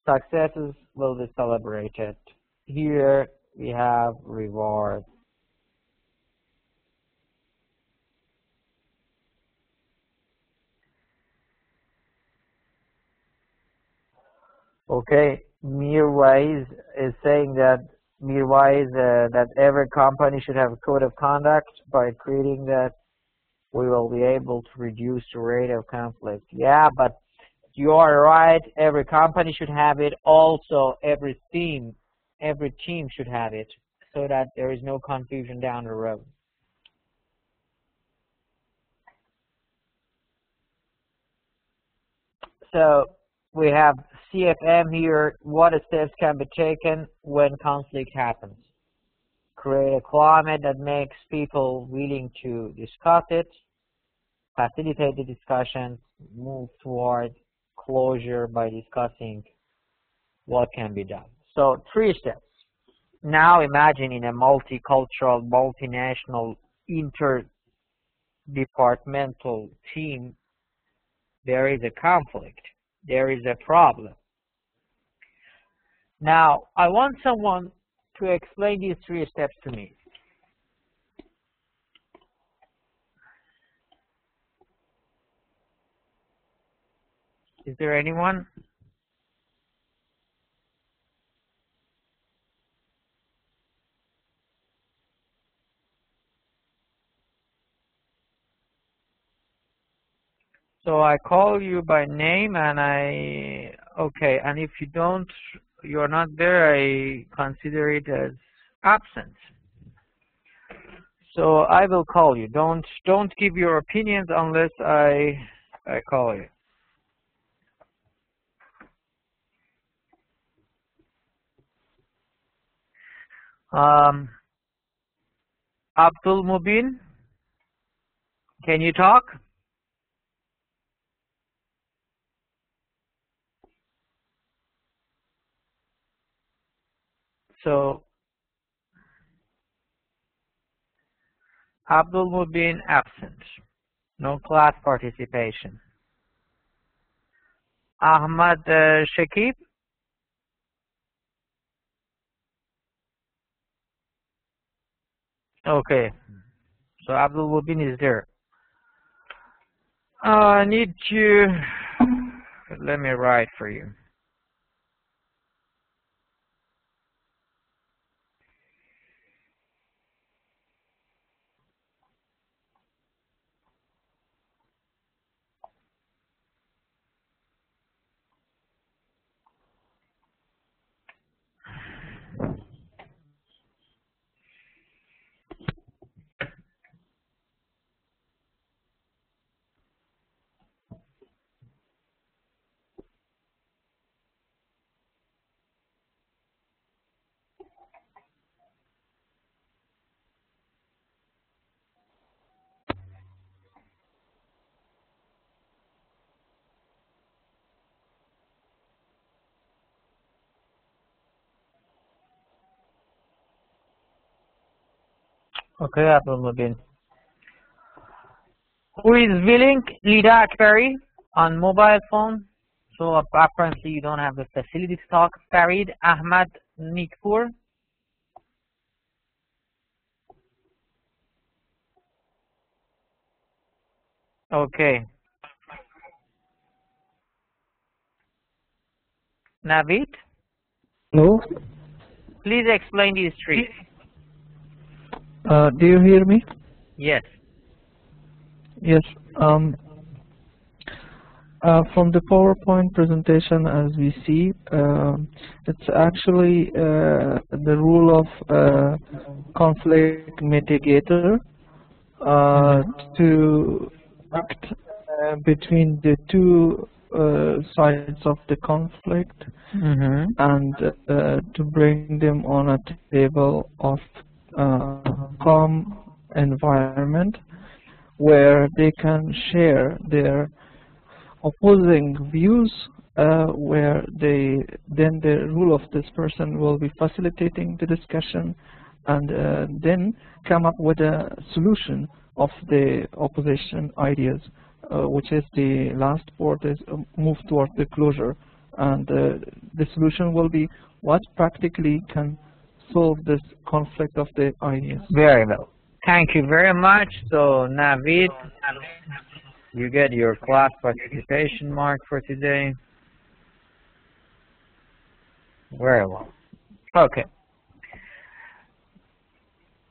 Successes will be celebrated. Here we have rewards. Okay, Mirwais is saying that that every company should have a code of conduct. By creating that, we will be able to reduce the rate of conflict. Yeah, but you are right. Every company should have it. Also, every team should have it, so that there is no confusion down the road. So we have CFM here. What steps can be taken when conflict happens? Create a climate that makes people willing to discuss it, facilitate the discussion, move toward closure by discussing what can be done. So 3 steps. Now imagine in a multicultural, multinational, interdepartmental team, there is a conflict, there is a problem. Now, I want someone to explain these 3 steps to me. Is there anyone? So I call you by name and okay, and if you're not there, I consider it as absent. So I will call you. Don't give your opinions unless I call you. Abdul Mubin, can you talk? So Abdul Mubin absent. No class participation. Ahmad Shakib. Okay. So Abdul Mubin is there. I need to, let me write for you. Okay, Abdul Mubin. Who is willing? Lida Akbari on mobile phone. So apparently you don't have the facility to talk. Farid Ahmad Nikpur. Okay. Navid, Hello. please explain these 3. Do you hear me? Yes. Yes. From the PowerPoint presentation, as we see, it's actually the rule of conflict mitigator to act between the 2 sides of the conflict and to bring them on a table of calm environment where they can share their opposing views, where then the role of this person will be facilitating the discussion and then come up with a solution of the opposition ideas, which is the last part is move towards the closure, and the solution will be what practically can solve this conflict of the ideas. Very well. Thank you very much. So Navid, you get your class participation mark for today. Very well. Okay.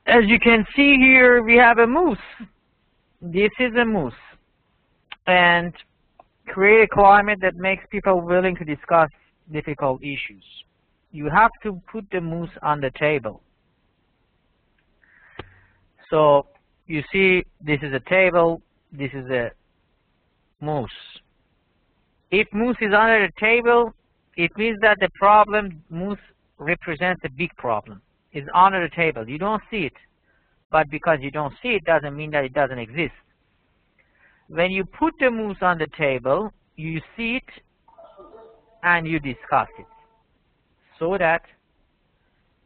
As you can see here, we have a moose. This is a moose. And create a climate that makes people willing to discuss difficult issues. You have to put the moose on the table. So you see, this is a table, this is a moose. If moose is under the table, it means that the problem, moose represents a big problem. It's under the table. You don't see it. But because you don't see it doesn't mean that it doesn't exist. When you put the moose on the table, you see it and you discuss it. So that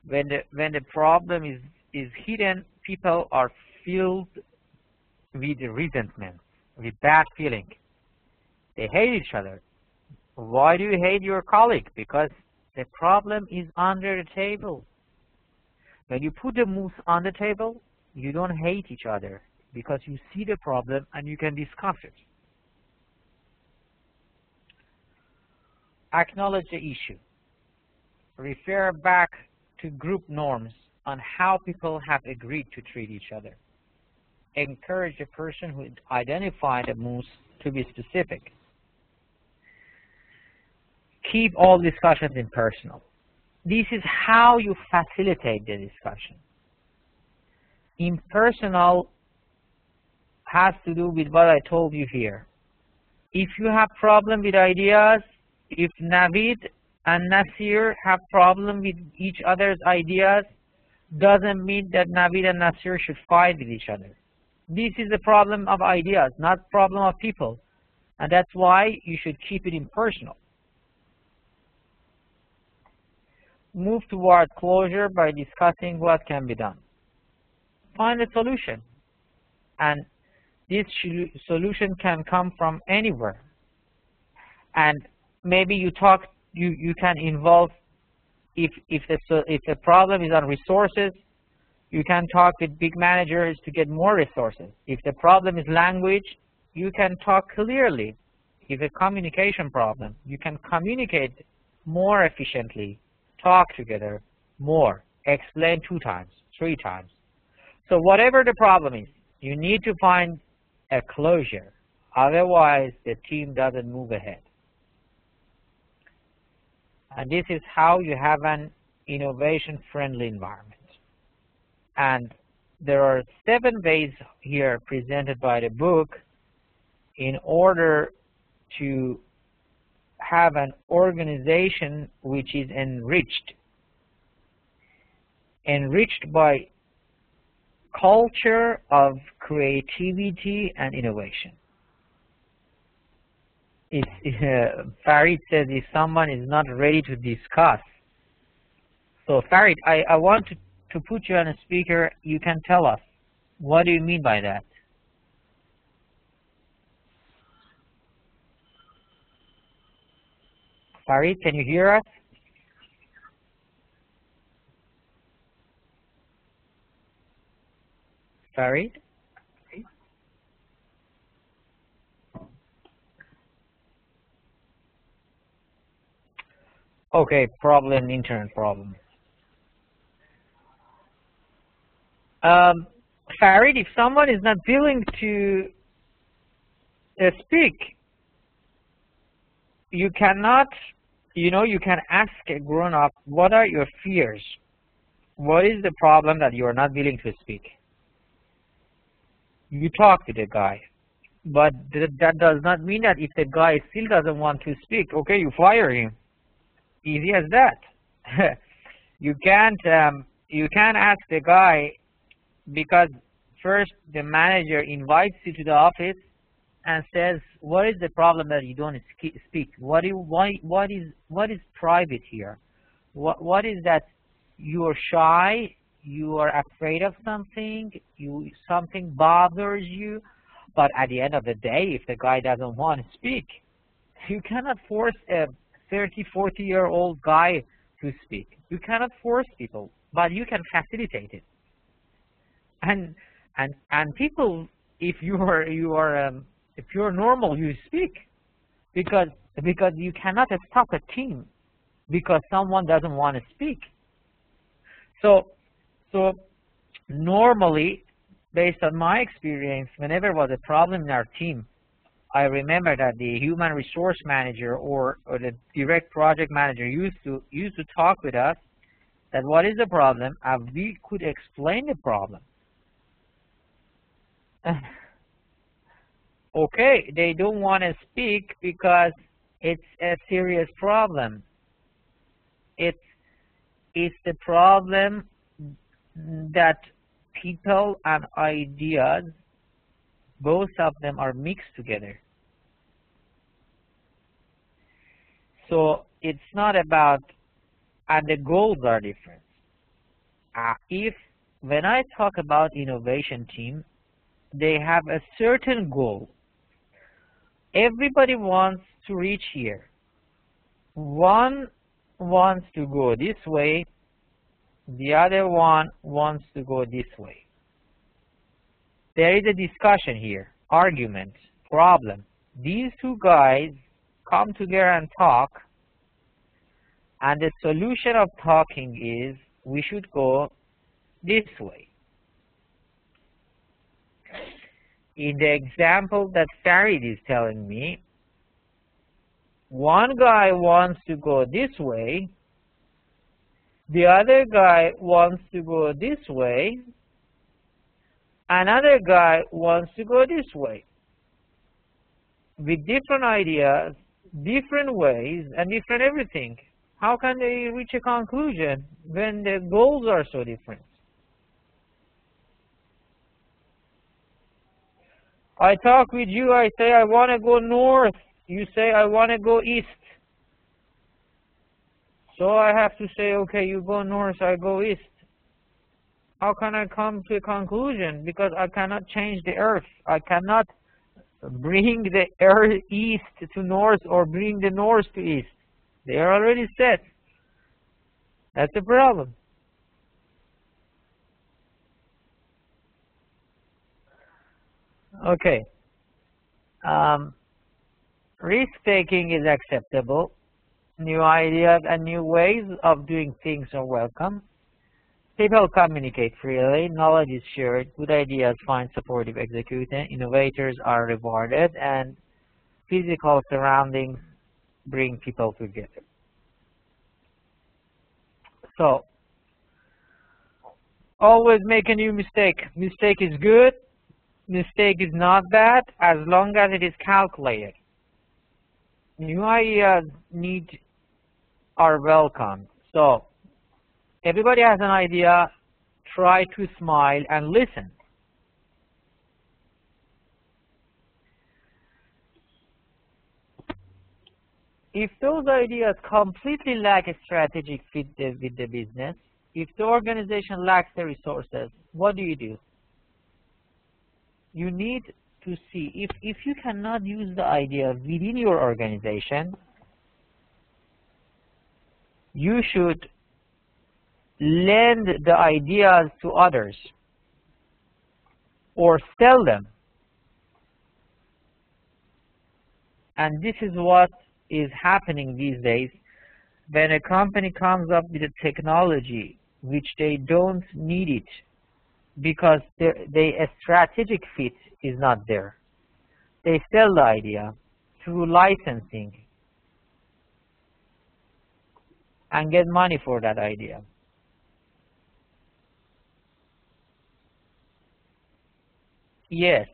when the problem is hidden, people are filled with resentment, with bad feeling. They hate each other. Why do you hate your colleague? Because the problem is under the table. When you put the moose on the table, you don't hate each other because you see the problem and you can discuss it. Acknowledge the issue. Refer back to group norms on how people have agreed to treat each other. Encourage the person who identified the moose to be specific. Keep all discussions impersonal. This is how you facilitate the discussion. Impersonal has to do with what I told you here. If you have problem with ideas, if Navid and Nasir have problem with each other's ideas, doesn't mean that Navid and Nasir should fight with each other. This is the problem of ideas, not problem of people. And that's why you should keep it impersonal. Move toward closure by discussing what can be done. Find a solution. And this solution can come from anywhere. And maybe you can involve, if the problem is on resources, you can talk with big managers to get more resources. If the problem is language, you can talk clearly. If a communication problem, you can communicate more efficiently, talk together more, explain 2 times, 3 times. So whatever the problem is, you need to find a closure. Otherwise, the team doesn't move ahead. And this is how you have an innovation-friendly environment. And there are 7 ways here presented by the book in order to have an organization which is enriched by culture of creativity and innovation. Farid says if someone is not ready to discuss. So Farid, I want to put you on a speaker. You can tell us, what do you mean by that? Farid, can you hear us? Farid? Okay, problem, internet problem. Farid, if someone is not willing to speak, you cannot, you can ask a grown-up, what are your fears? What is the problem that you are not willing to speak? You talk to the guy. But that does not mean that if the guy still doesn't want to speak, okay, you fire him. Easy as that. You can't ask the guy, because first the manager invites you to the office and says, what is the problem that you don't speak? What is private here? What is that you are shy, you are afraid of something, something bothers you? But at the end of the day, if the guy doesn't want to speak, you cannot force a 30, 40-year-old guy to speak. You cannot force people, but you can facilitate it. And people, if you're normal, you speak, because you cannot stop a team. because someone doesn't want to speak. So normally, based on my experience, whenever there was a problem in our team, I remember that the human resource manager or the direct project manager used to talk with us that what is the problem, and we could explain the problem. Okay, they don't want to speak because it's a serious problem. It's the problem that people and ideas, both of them are mixed together. So it's not about, and the goals are different. When I talk about innovation team, they have a certain goal. Everybody wants to reach here. One wants to go this way, the other one wants to go this way. There is a discussion here, argument, problem. These two guys come together and talk, and the solution of talking is we should go this way. In the example that Farid is telling me, one guy wants to go this way, the other guy wants to go this way, another guy wants to go this way. With different ideas, different ways, and different everything. How can they reach a conclusion when the goals are so different? I talk with you, I say I want to go north. You say I want to go east. So I have to say, okay, you go north, I go east. How can I come to a conclusion? Because I cannot change the earth. I cannot bring the earth east to north or bring the north to east. They are already set. That's the problem. Okay. Risk-taking is acceptable. New ideas and new ways of doing things are welcome. People communicate freely. Knowledge is shared. Good ideas find supportive execution. Innovators are rewarded, and physical surroundings bring people together. So, always make a new mistake. Mistake is good. Mistake is not bad as long as it is calculated. New ideas are welcome. So, everybody has an idea. Try to smile and listen. If those ideas completely lack a strategic fit with the business, if the organization lacks the resources, what do? You need to see if you cannot use the idea within your organization, you should lend the ideas to others or sell them. And this is what is happening these days. When a company comes up with a technology which they don't need it because a strategic fit is not there, they sell the idea through licensing and get money for that idea. Yes,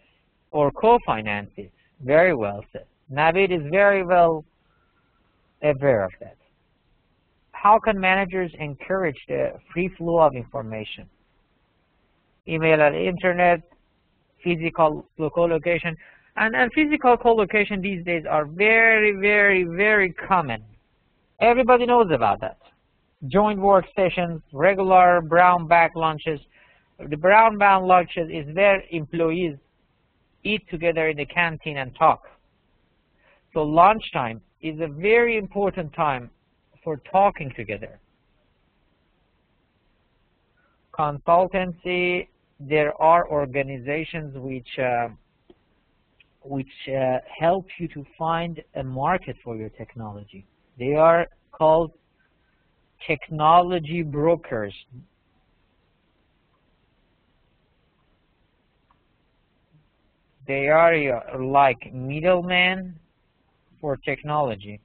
or co-finance it. Very well said. Navid is very well aware of that. How can managers encourage the free flow of information? Email and internet, physical co-location, and physical co-location these days are very, very, very common. Everybody knows about that. Joint workstations, regular brown bag lunches. The brown bag lunches is where employees eat together in the canteen and talk. So lunchtime is a very important time for talking together. Consultancy, there are organizations which help you to find a market for your technology. They are called technology brokers. They are like middlemen for technology.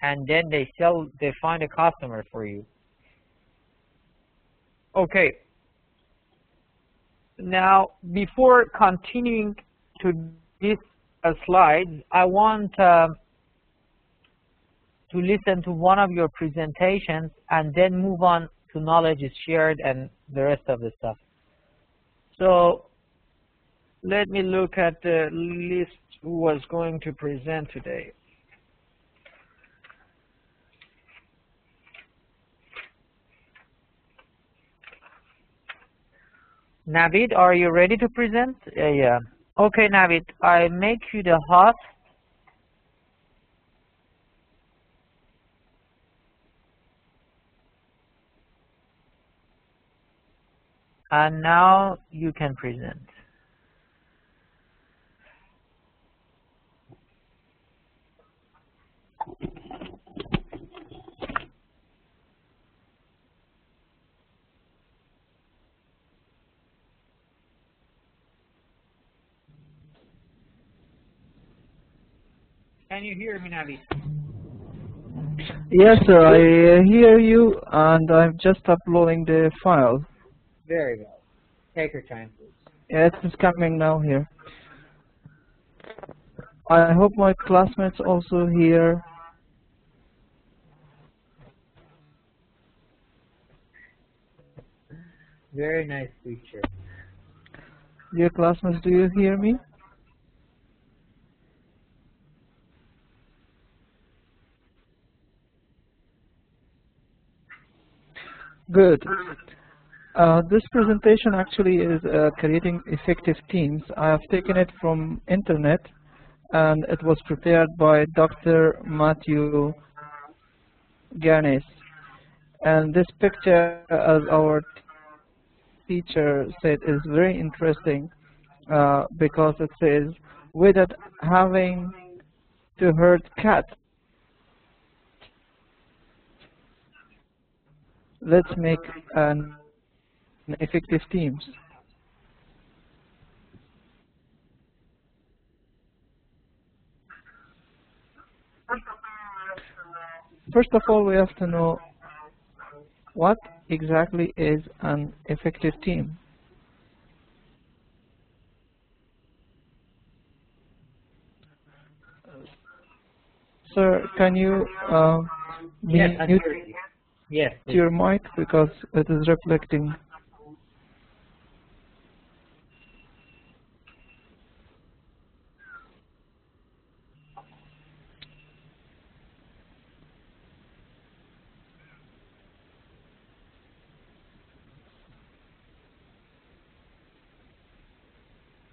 And then they find a customer for you. Okay. Now, before continuing to this slides, I want to listen to one of your presentations and then move on to knowledge is shared and the rest of the stuff. So let me look at the list who was going to present today. Navid, are you ready to present? Yeah. Okay, Navid, I make you the host. And now you can present. Can you hear me, Navid? Yes, sir, I hear you, and I'm just uploading the file. Very well. Take your time, please. Yes, it's coming now here. I hope my classmates also hear. Very nice picture. Dear classmates, do you hear me? Good. This presentation actually is creating effective teams. I have taken it from internet, and it was prepared by Dr. Matthew Garnes. And this picture, as our teacher said, is very interesting because it says, without having to hurt cats, let's make an effective teams. First of all, we have to know what exactly is an effective team. Sir, can you mute your mic because it is reflecting?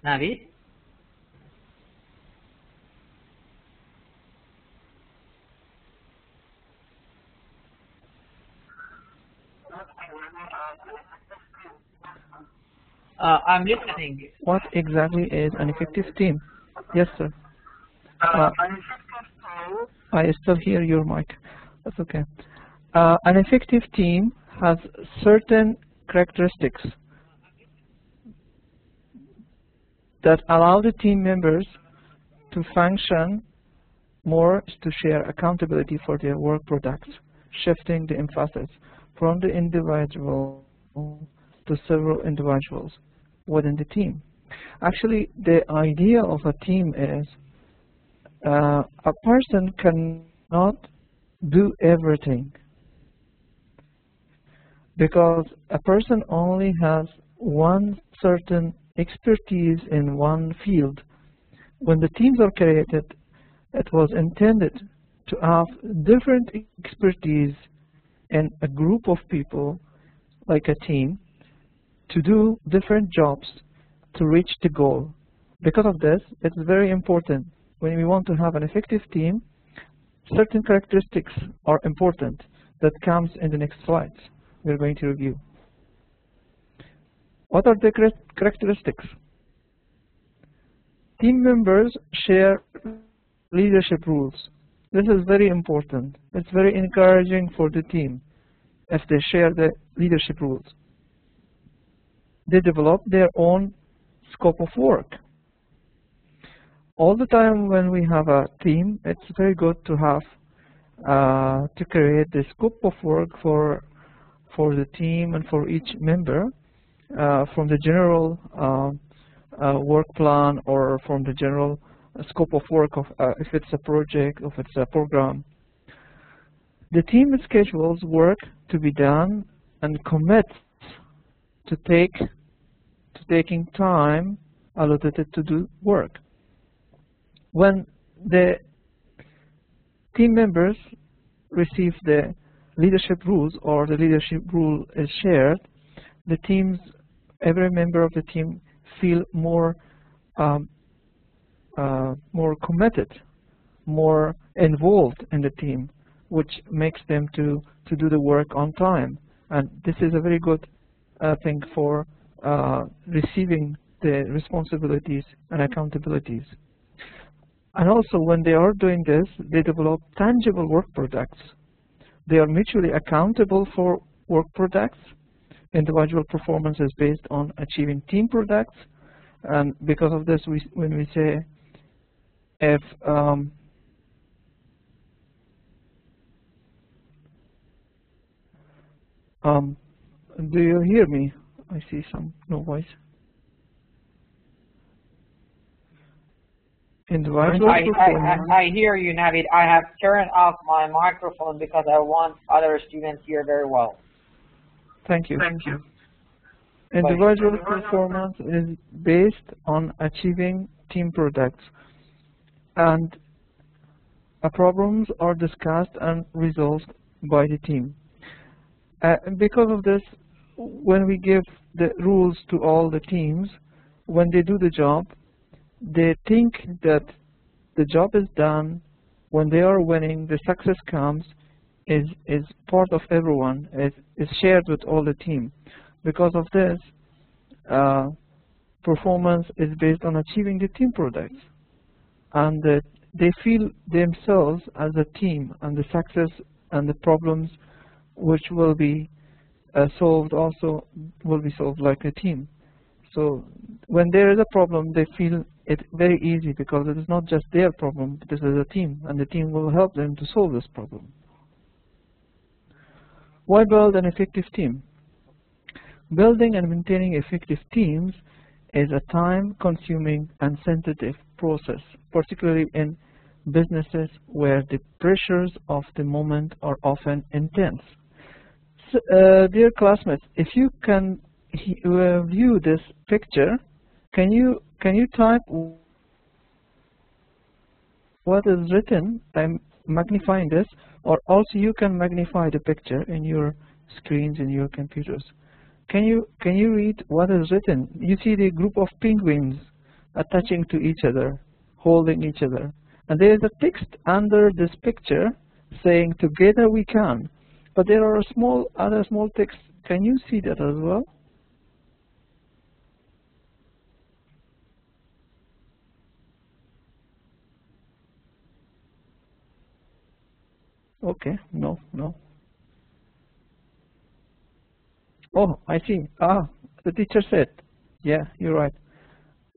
Navid? I'm listening. What exactly is an effective team? Yes, sir. I still hear your mic. That's okay. An effective team has certain characteristics that allow the team members to function more, to share accountability for their work products, shifting the emphasis from the individual to several individuals within the team. Actually, the idea of a team is a person cannot do everything, because a person only has one certain expertise in one field. When the teams are created, it was intended to have different expertise in a group of people, like a team, to do different jobs to reach the goal. Because of this, it's very important. When we want to have an effective team, certain characteristics are important that comes in the next slides we're going to review. What are the characteristics? Team members share leadership rules. This is very important. It's very encouraging for the team if they share the leadership rules. They develop their own scope of work. All the time when we have a team, it's very good to have to create the scope of work for the team and for each member from the general work plan or from the general scope of work of if it's a project, if it's a program. The team schedules work to be done and commits to taking time allocated to do work. When the team members receive the leadership rules or the leadership rule is shared, the teams, every member of the team feel more committed, more involved in the team, which makes them to do the work on time. And this is a very good thing for receiving the responsibilities and accountabilities. And also, when they are doing this, they develop tangible work products. They are mutually accountable for work products. Individual performance is based on achieving team products. And because of this, when we say if do you hear me? I see no voice. Individual performance. I hear you, Navid. I have turned off my microphone because I want other students to hear very well. Thank you. Thank you. Individual performance is based on achieving team products, and problems are discussed and resolved by the team. Because of this, when we give the rules to all the teams, when they do the job, they think that the job is done. When they are winning, the success comes, is part of everyone, is shared with all the team. Because of this, performance is based on achieving the team products. And they feel themselves as a team, and the success and the problems which will be solved also will be solved like a team. So when there is a problem, they feel it very easy because it is not just their problem, this is a team, and the team will help them to solve this problem. Why build an effective team? Building and maintaining effective teams is a time-consuming and sensitive process, particularly in businesses where the pressures of the moment are often intense. So, dear classmates, if you can view this picture, can you type what is written? I'm magnifying this, or also you can magnify the picture in your screens in your computers. Can you read what is written? You see the group of penguins attaching to each other, holding each other, and there is a text under this picture saying "Together we can." But there are other small text. Can you see that as well? Okay, no. Oh, I see. The teacher said, yeah, you're right.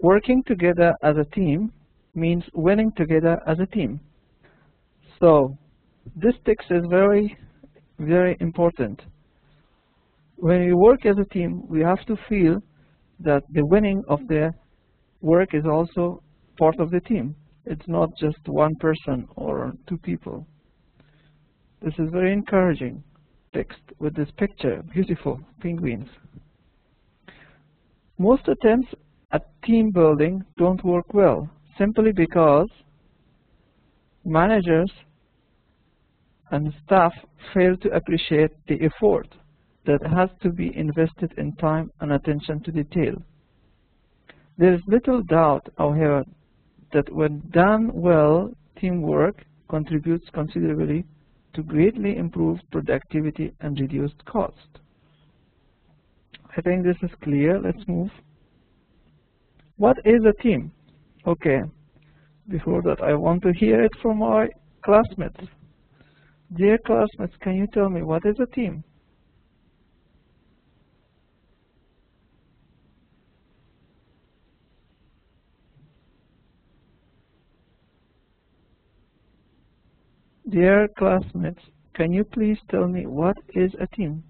Working together as a team means winning together as a team. So this text is very, very important. When we work as a team, we have to feel that the winning of the work is also part of the team. It's not just one person or two people. This is very encouraging text with this picture, beautiful penguins. Most attempts at team building don't work well, simply because managers and staff fail to appreciate the effort that has to be invested in time and attention to detail. There is little doubt, however, that when done well, teamwork contributes considerably to greatly improved productivity and reduced cost. I think this is clear. Let's move. What is a team? Okay, before that I want to hear it from my classmates, dear classmates, can you tell me what is a team? Dear classmates, can you please tell me what is a team?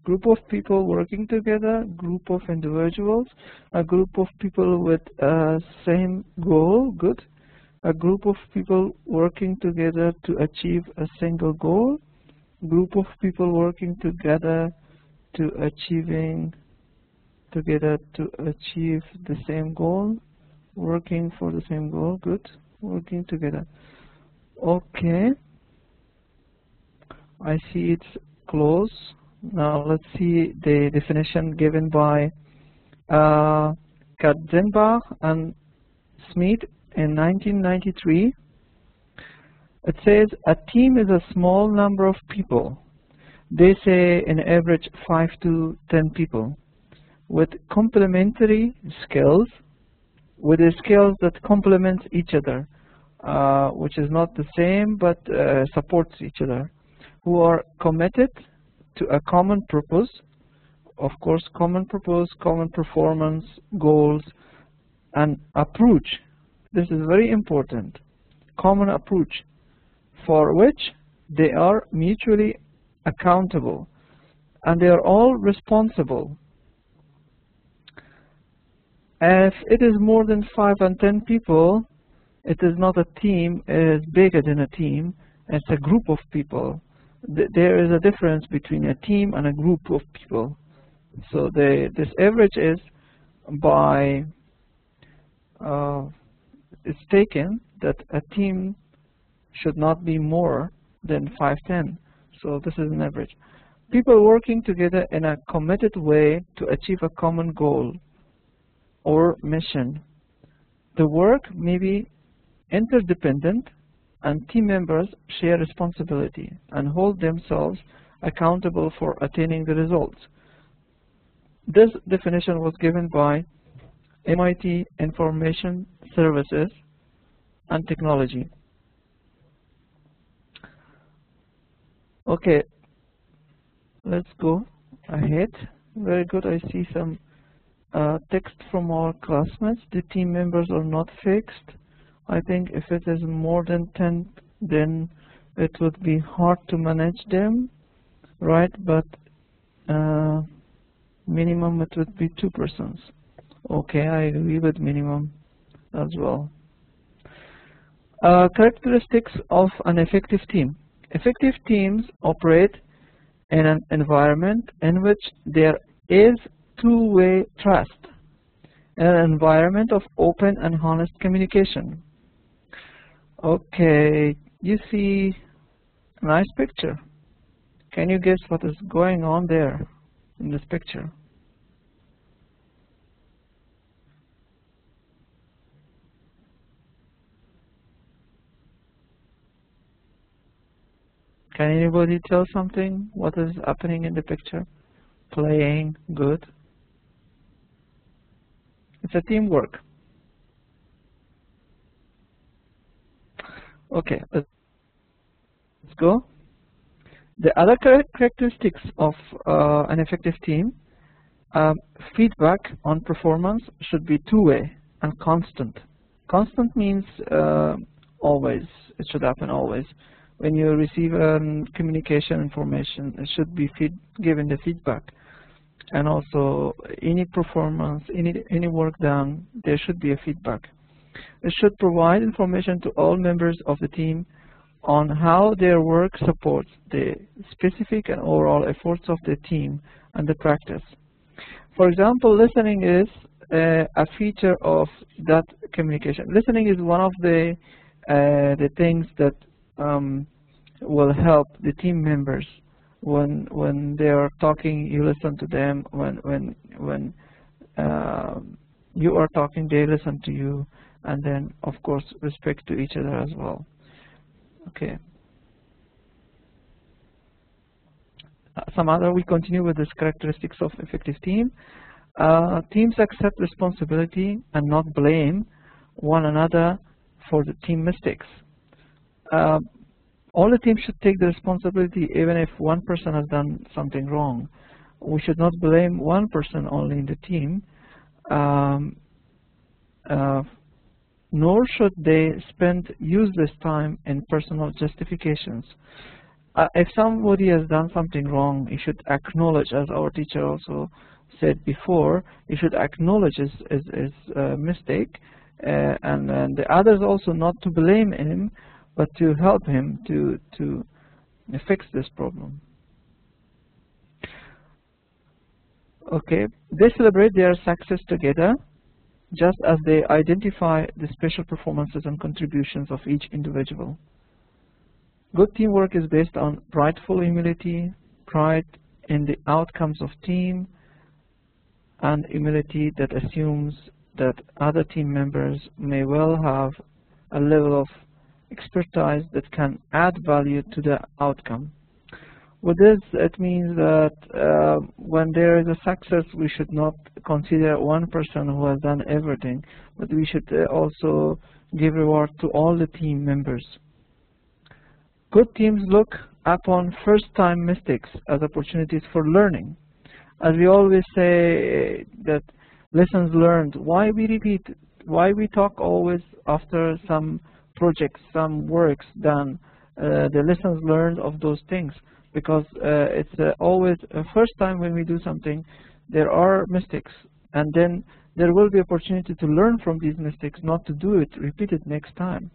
Group of people working together, group of individuals, a group of people with a same goal, good. A group of people working together to achieve a single goal, group of people working together to achieve the same goal, working for the same goal, good, working together. Okay, I see it's close. Now let's see the definition given by Katzenbach and Smith in 1993. It says a team is a small number of people. They say an average 5 to 10 people with complementary skills, with the skills that complement each other, which is not the same but supports each other, who are committed to a common purpose, of course, common purpose, common performance, goals, and approach. This is very important. Common approach for which they are mutually accountable and they are all responsible. If it is more than 5 and 10 people, it is not a team, it is bigger than a team, it's a group of people. There is a difference between a team and a group of people. So this average is by, it's taken that a team should not be more than 5-10. So this is an average. People working together in a committed way to achieve a common goal or mission. The work may be interdependent and team members share responsibility and hold themselves accountable for attaining the results. This definition was given by MIT Information Services and Technology. Okay, let's go ahead. Very good. I see some text from our classmates. The team members are not fixed. I think if it is more than 10, then it would be hard to manage them, right? But minimum it would be 2 persons. Okay, I agree with minimum as well. Characteristics of an effective team. Effective teams operate in an environment in which there is two-way trust, in an environment of open and honest communication. Okay, you see a nice picture. Can you guess what is going on there in this picture? Can anybody tell something? What is happening in the picture? Playing, good. It's a teamwork. Okay, let's go. The other characteristics of an effective team, feedback on performance should be two-way and constant. Constant means always. It should happen always. When you receive communication information, it should be given the feedback. And also, any performance, any work done, there should be a feedback. It should provide information to all members of the team on how their work supports the specific and overall efforts of the team and the practice. For example, listening is a feature of that communication. Listening is one of the things that will help the team members when they are talking. You listen to them. When you are talking, they listen to you, and then of course respect to each other as well. Okay. We continue with these characteristics of effective team. Teams accept responsibility and not blame one another for the team mistakes. All the teams should take the responsibility even if one person has done something wrong. We should not blame one person only in the team, nor should they spend useless time in personal justifications. If somebody has done something wrong, you should acknowledge, as our teacher also said before, you should acknowledge his mistake, and the others also not to blame him, but to help him to fix this problem. Okay, they celebrate their success together, just as they identify the special performances and contributions of each individual. Good teamwork is based on prideful humility, pride in the outcomes of team, and humility that assumes that other team members may well have a level of expertise that can add value to the outcome. With this, it means that when there is a success, we should not consider one person who has done everything, but we should also give reward to all the team members. Good teams look upon first-time mistakes as opportunities for learning. As we always say that lessons learned, why we repeat, why we talk always after some projects, some works done, the lessons learned of those things, because it's always a first time when we do something, there are mistakes, and then there will be opportunity to learn from these mistakes, not to do it, repeat it next time.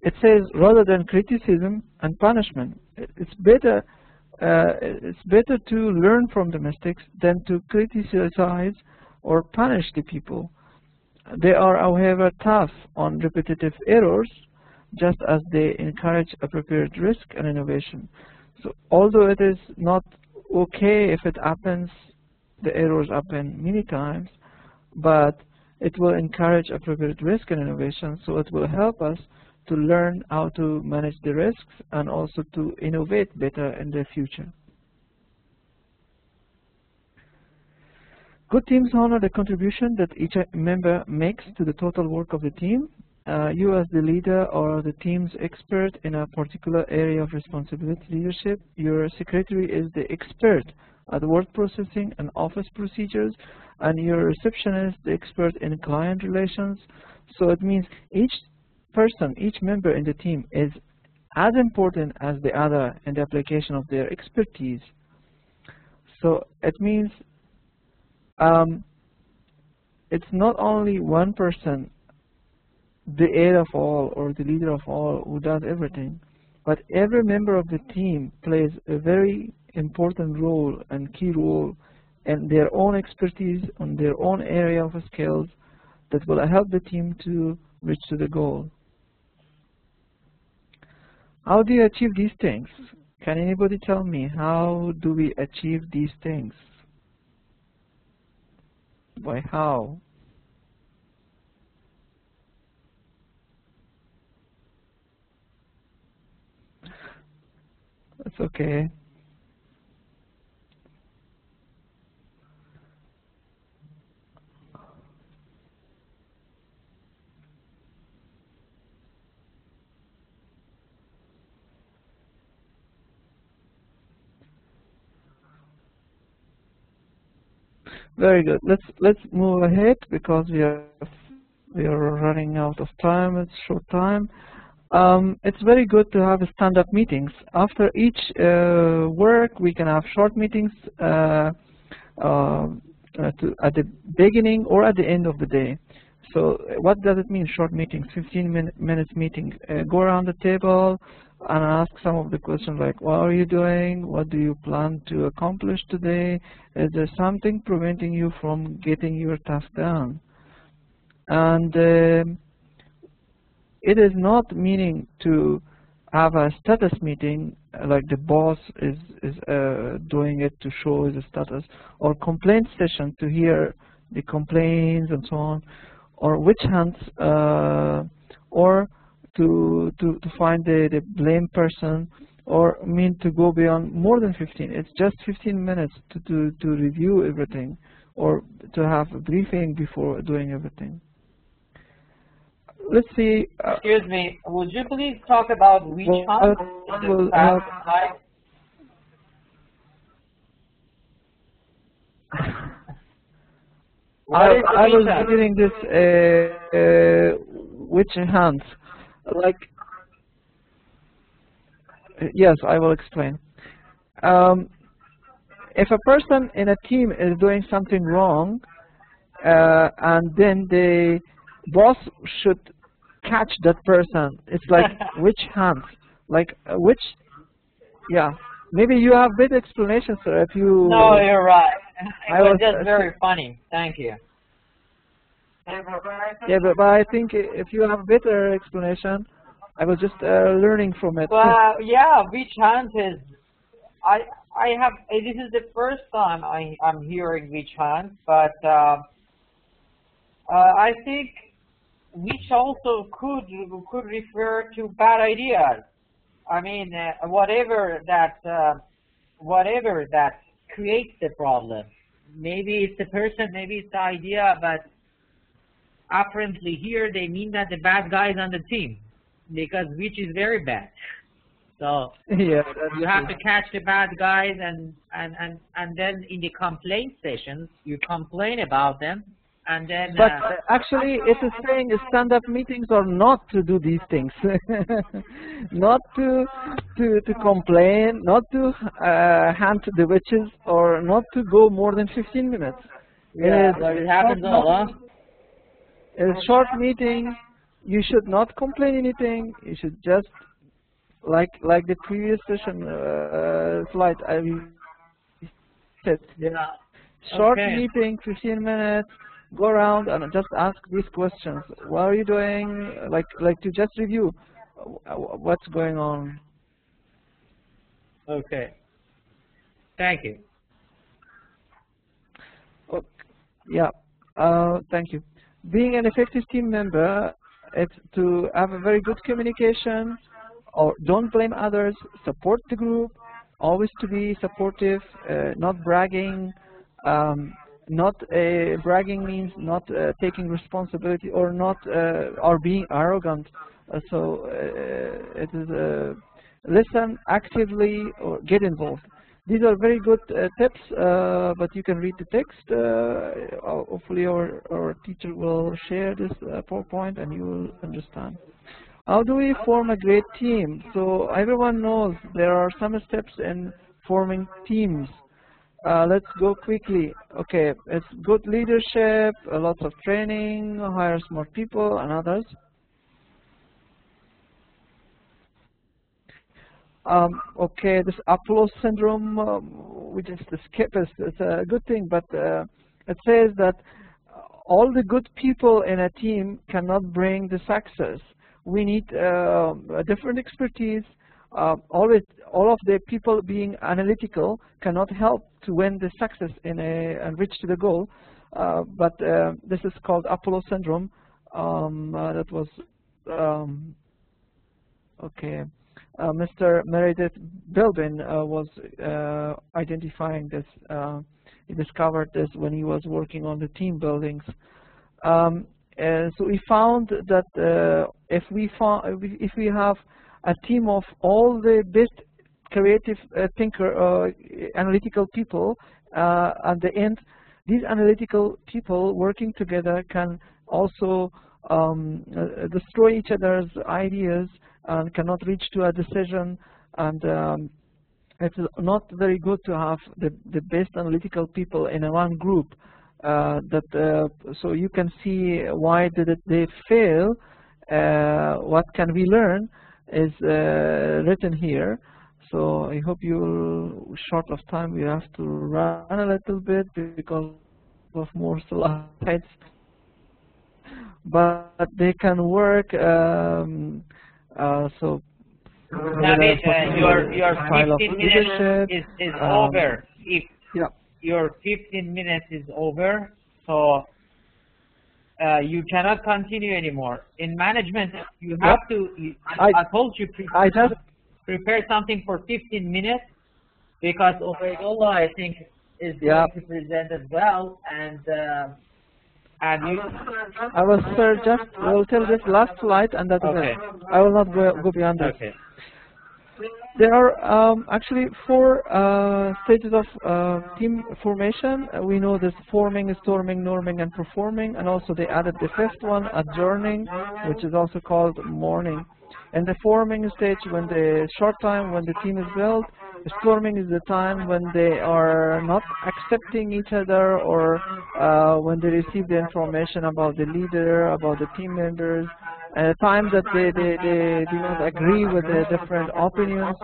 It says rather than criticism and punishment, it's better to learn from the mistakes than to criticize or punish the people. They are, however, tough on repetitive errors, just as they encourage appropriate risk and innovation. So although it is not okay if it happens, the errors happen many times, but it will encourage appropriate risk and innovation, so it will help us to learn how to manage the risks and also to innovate better in the future. Good teams honor the contribution that each member makes to the total work of the team. You as the leader or the team's expert in a particular area of responsibility leadership, your secretary is the expert at word processing and office procedures, and your receptionist the expert in client relations. So it means each person, each member in the team is as important as the other in the application of their expertise. So it means it's not only one person, the head of all or the leader of all, who does everything, but every member of the team plays a very important role and key role in their own expertise on their own area of skills that will help the team to reach to the goal. How do you achieve these things? Can anybody tell me, how do we achieve these things? By how? That's okay. Very good. Let's move ahead because we are running out of time. It's short time. It's very good to have stand-up meetings. After each work, we can have short meetings at the beginning or at the end of the day. So what does it mean, short meetings? 15 minutes meeting. Go around the table and ask some of the questions like, what are you doing? What do you plan to accomplish today? Is there something preventing you from getting your task done? And it is not meaning to have a status meeting like the boss is doing it to show his status, or complaint session to hear the complaints and so on, or witch hunts, or to find the blame person, or mean to go beyond more than 15. It's just 15 minutes to review everything, or to have a briefing before doing everything. Let's see. Excuse me, would you please talk about which one? I was reading this which hands, like, yes, I will explain. If a person in a team is doing something wrong, and then the boss should catch that person, it's like which hands, like which, yeah. Maybe you have better explanation, sir. If you no, you're right. It was just very funny. Thank you. Yeah, but I think if you have better explanation, I was just learning from it. Well, yeah, which hand is? I have. This is the first time I'm hearing which hand, but I think which also could refer to bad ideas. I mean, whatever that creates the problem. Maybe it's the person, maybe it's the idea, but apparently here they mean that the bad guys on the team, because which is very bad. So yeah, you have to catch the bad guys, and then in the complaint sessions you complain about them. And then, but actually, it is saying stand-up meetings are not to do these things, not to complain, not to hunt the witches, or not to go more than 15 minutes. Yeah, but it happens a lot. In a short meeting, you should not complain anything. You should just, like the previous session slide I said. Yeah. Short Okay. meeting, 15 minutes. Go around and just ask these questions. What are you doing? Like to just review what's going on. Okay. Thank you. Okay. Yeah. Thank you. Being an effective team member, it's to have a very good communication, or don't blame others, support the group, always to be supportive, not bragging. Not bragging means not taking responsibility, or not or being arrogant. So it is listen actively or get involved. These are very good tips, but you can read the text. Hopefully our teacher will share this PowerPoint and you will understand. How do we form a great team? So everyone knows there are some steps in forming teams. Let's go quickly. Okay, it's good leadership, lots of training, hire smart people, and others. Okay, this Apollo syndrome, we just skip it. It's a good thing, but it says that all the good people in a team cannot bring the success. We need a different expertise. All of the people being analytical cannot help to win the success and reach to the goal. But this is called Apollo syndrome. That was okay. Mr. Meredith Belbin was identifying this. He discovered this when he was working on the team buildings. So we found that if we have a team of all the best creative analytical people, at the end, these analytical people working together can also destroy each other's ideas and cannot reach to a decision. And it's not very good to have the best analytical people in one group. So you can see why did they fail. What can we learn is written here. So I hope you'll, short of time, we have to run a little bit because of more slides. But they can work. So David, your 15 minutes is over. If your 15 minutes is over, so you cannot continue anymore. In management, you have to. I told you. prepare something for 15 minutes because Obaidullah, I think, is going to present as well, and you. I will spare just, I will tell this last slide, and that is it. I will not go beyond this. Okay. There are actually 4 stages of team formation. We know there's forming, storming, norming, and performing, and also they added the 5th one, adjourning, which is also called morning. In the forming stage, when the short time when the team is built, storming is the time when they are not accepting each other, or when they receive the information about the leader, about the team members, times that they do not agree with the different opinions.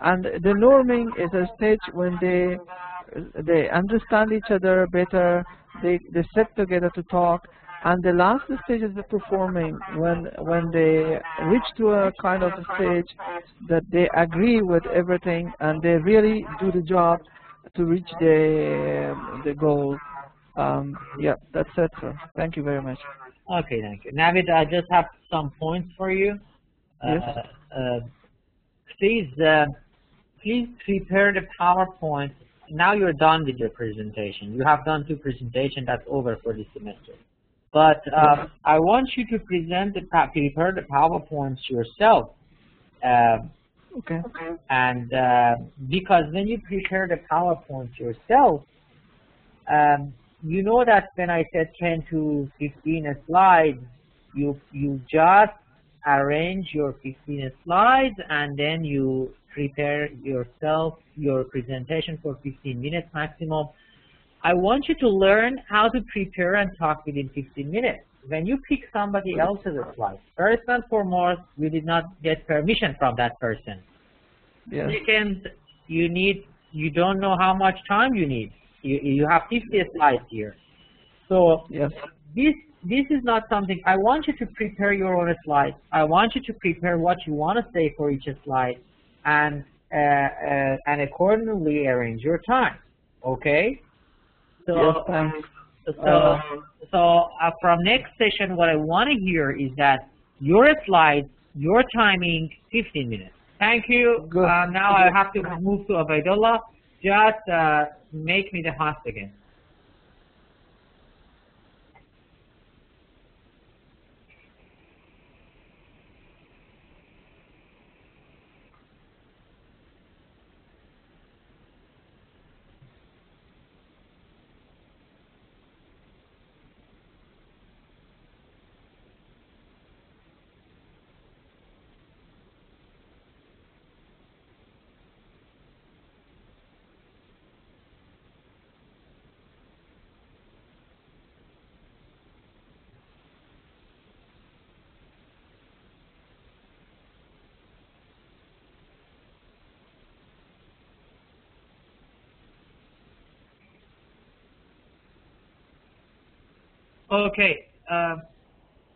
And the norming is a stage when they understand each other better, they sit together to talk. And the last stage is the performing, when they reach to a kind of a stage that they agree with everything and they really do the job to reach the goal. Yeah, that's it, sir. Thank you very much. Okay, thank you. Navid, I just have some points for you. Yes. Please prepare the PowerPoint. Now you're done with your presentation. You have done 2 presentations. That's over for this semester. But I want you to prepare the PowerPoints yourself. Okay. And because when you prepare the PowerPoints yourself, you know that when I said 10 to 15 slides, you just arrange your 15 slides and then you prepare yourself your presentation for 15 minutes maximum. I want you to learn how to prepare and talk within 15 minutes. When you pick somebody else's slide, first and foremost, you did not get permission from that person. Yes. Second, you don't know how much time you need. You have 50 slides here. So yes. This is not something. I want you to prepare your own slides. I want you to prepare what you want to say for each slide, and accordingly arrange your time. Okay. So, yes, thanks. From next session, what I want to hear is that your slides, your timing, 15 minutes. Thank you. Now I have to move to Ubaidullah. Just make me the host again. Okay,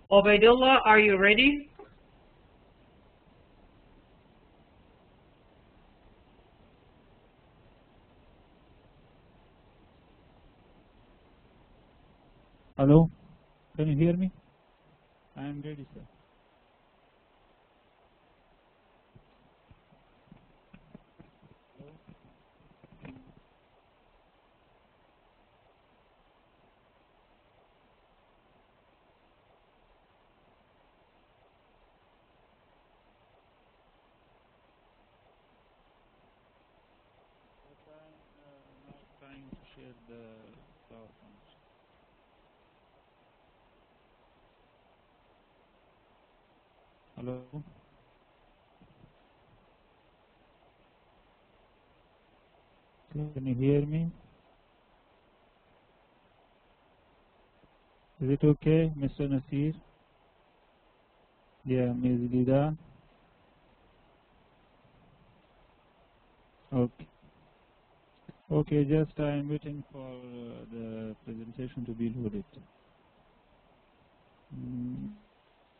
Ubaidullah, are you ready? Hello, can you hear me? I am ready, sir. Now trying to share the PowerPoint. Hello? Can you hear me? Is it okay, Mr. Nasir? Yeah, Ms. Lida? Okay. Okay, just I am waiting for the presentation to be loaded.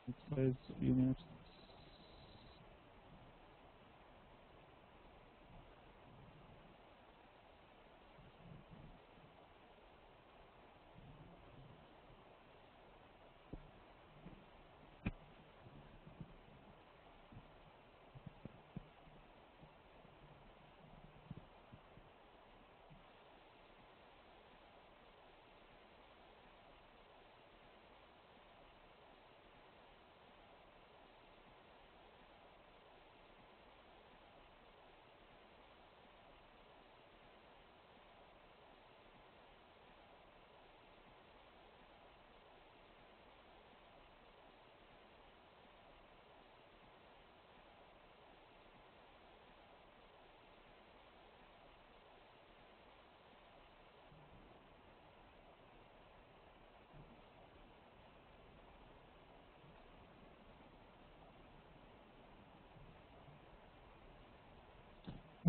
It says few minutes.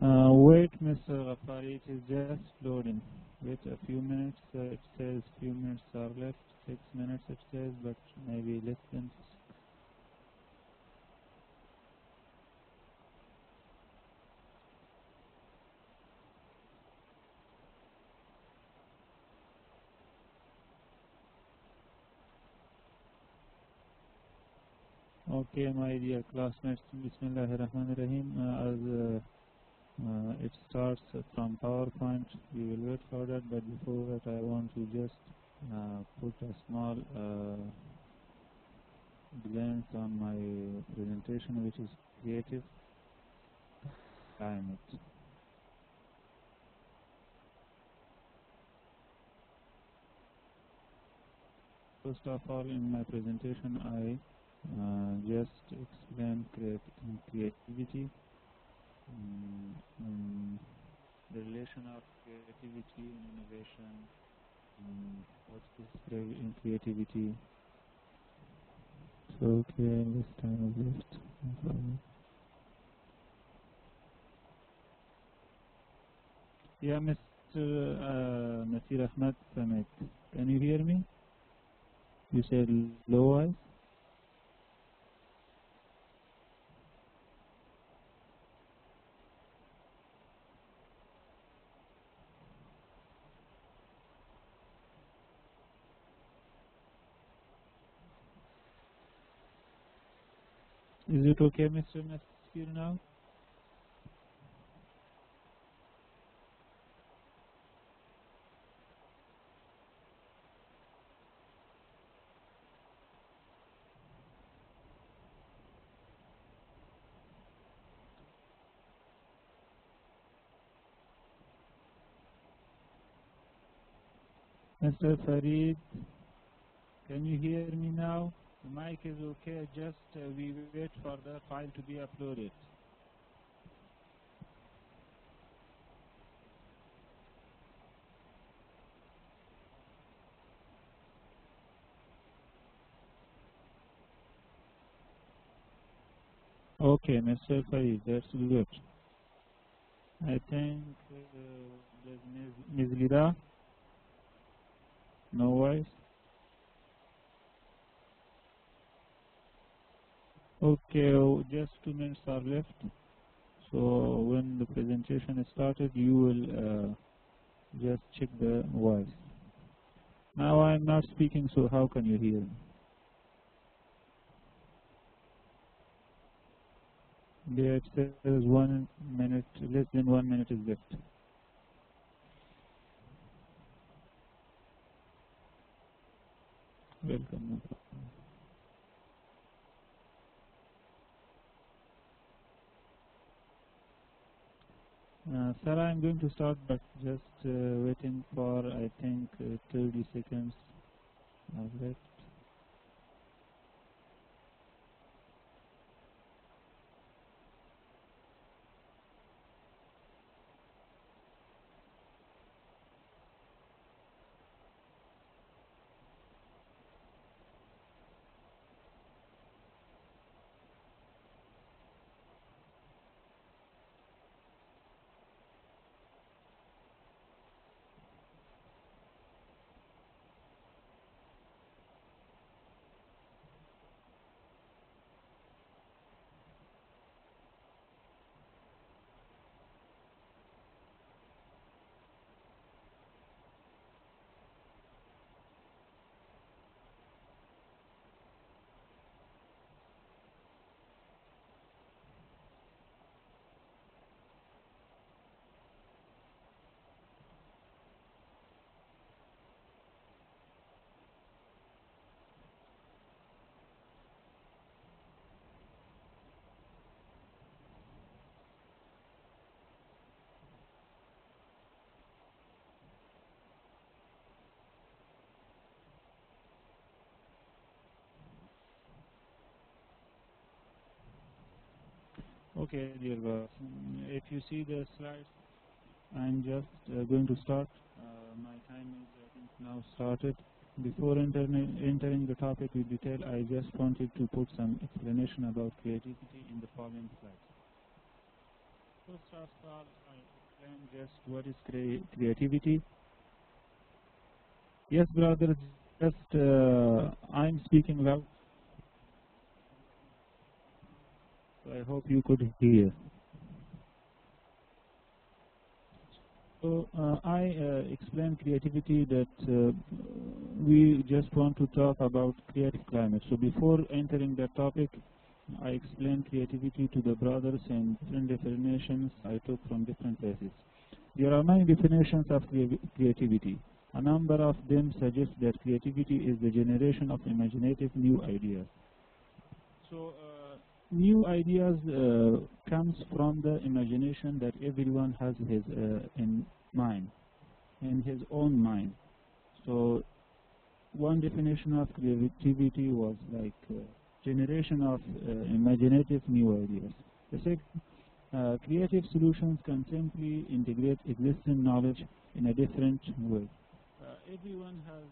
Wait, Mr. Ghaffari, it is just loading. Wait a few minutes. It says few minutes are left. 6 minutes it says, but maybe less than. Okay, my dear classmates, Bismillahirrahmanirrahim. As it starts from PowerPoint, we will wait for that, but before that I want to just put a small glance on my presentation, which is creative climate. First of all, in my presentation I just explain creativity, the relation of creativity and innovation, what's this in creativity. So okay, this time is left. No problem. Yeah, Mr. Nasir Ahmed Samet, can you hear me? You said low voice? Is it okay, Mr. Nasir, now? Mr. Farid, can you hear me now? The mic is okay, just we wait for the file to be uploaded. Okay, Mr. Farid, that's good. I think there's Ms. Lida. No voice. Okay, just 2 minutes are left. So when the presentation is started, you will just check the voice. Now I'm not speaking, so how can you hear me? There it says 1 minute, less than 1 minute is left. Welcome. Sir, I'm going to start, but just waiting for, I think, 30 seconds left. Okay, dear boss. If you see the slides, I'm just going to start. My time is, I think, now started. Before entering the topic with detail, I just wanted to put some explanation about creativity in the following slides. First of all, I explain just what is creativity. Yes, brother, just I'm speaking loud, so I hope you could hear. So I explained creativity that we just want to talk about creative climate. So before entering that topic, I explained creativity to the brothers and different definitions I took from different places. There are many definitions of creativity. A number of them suggest that creativity is the generation of imaginative new ideas. So new ideas comes from the imagination that everyone has in mind, in his own mind. So one definition of creativity was like generation of imaginative new ideas. The second, creative solutions can simply integrate existing knowledge in a different way. Everyone has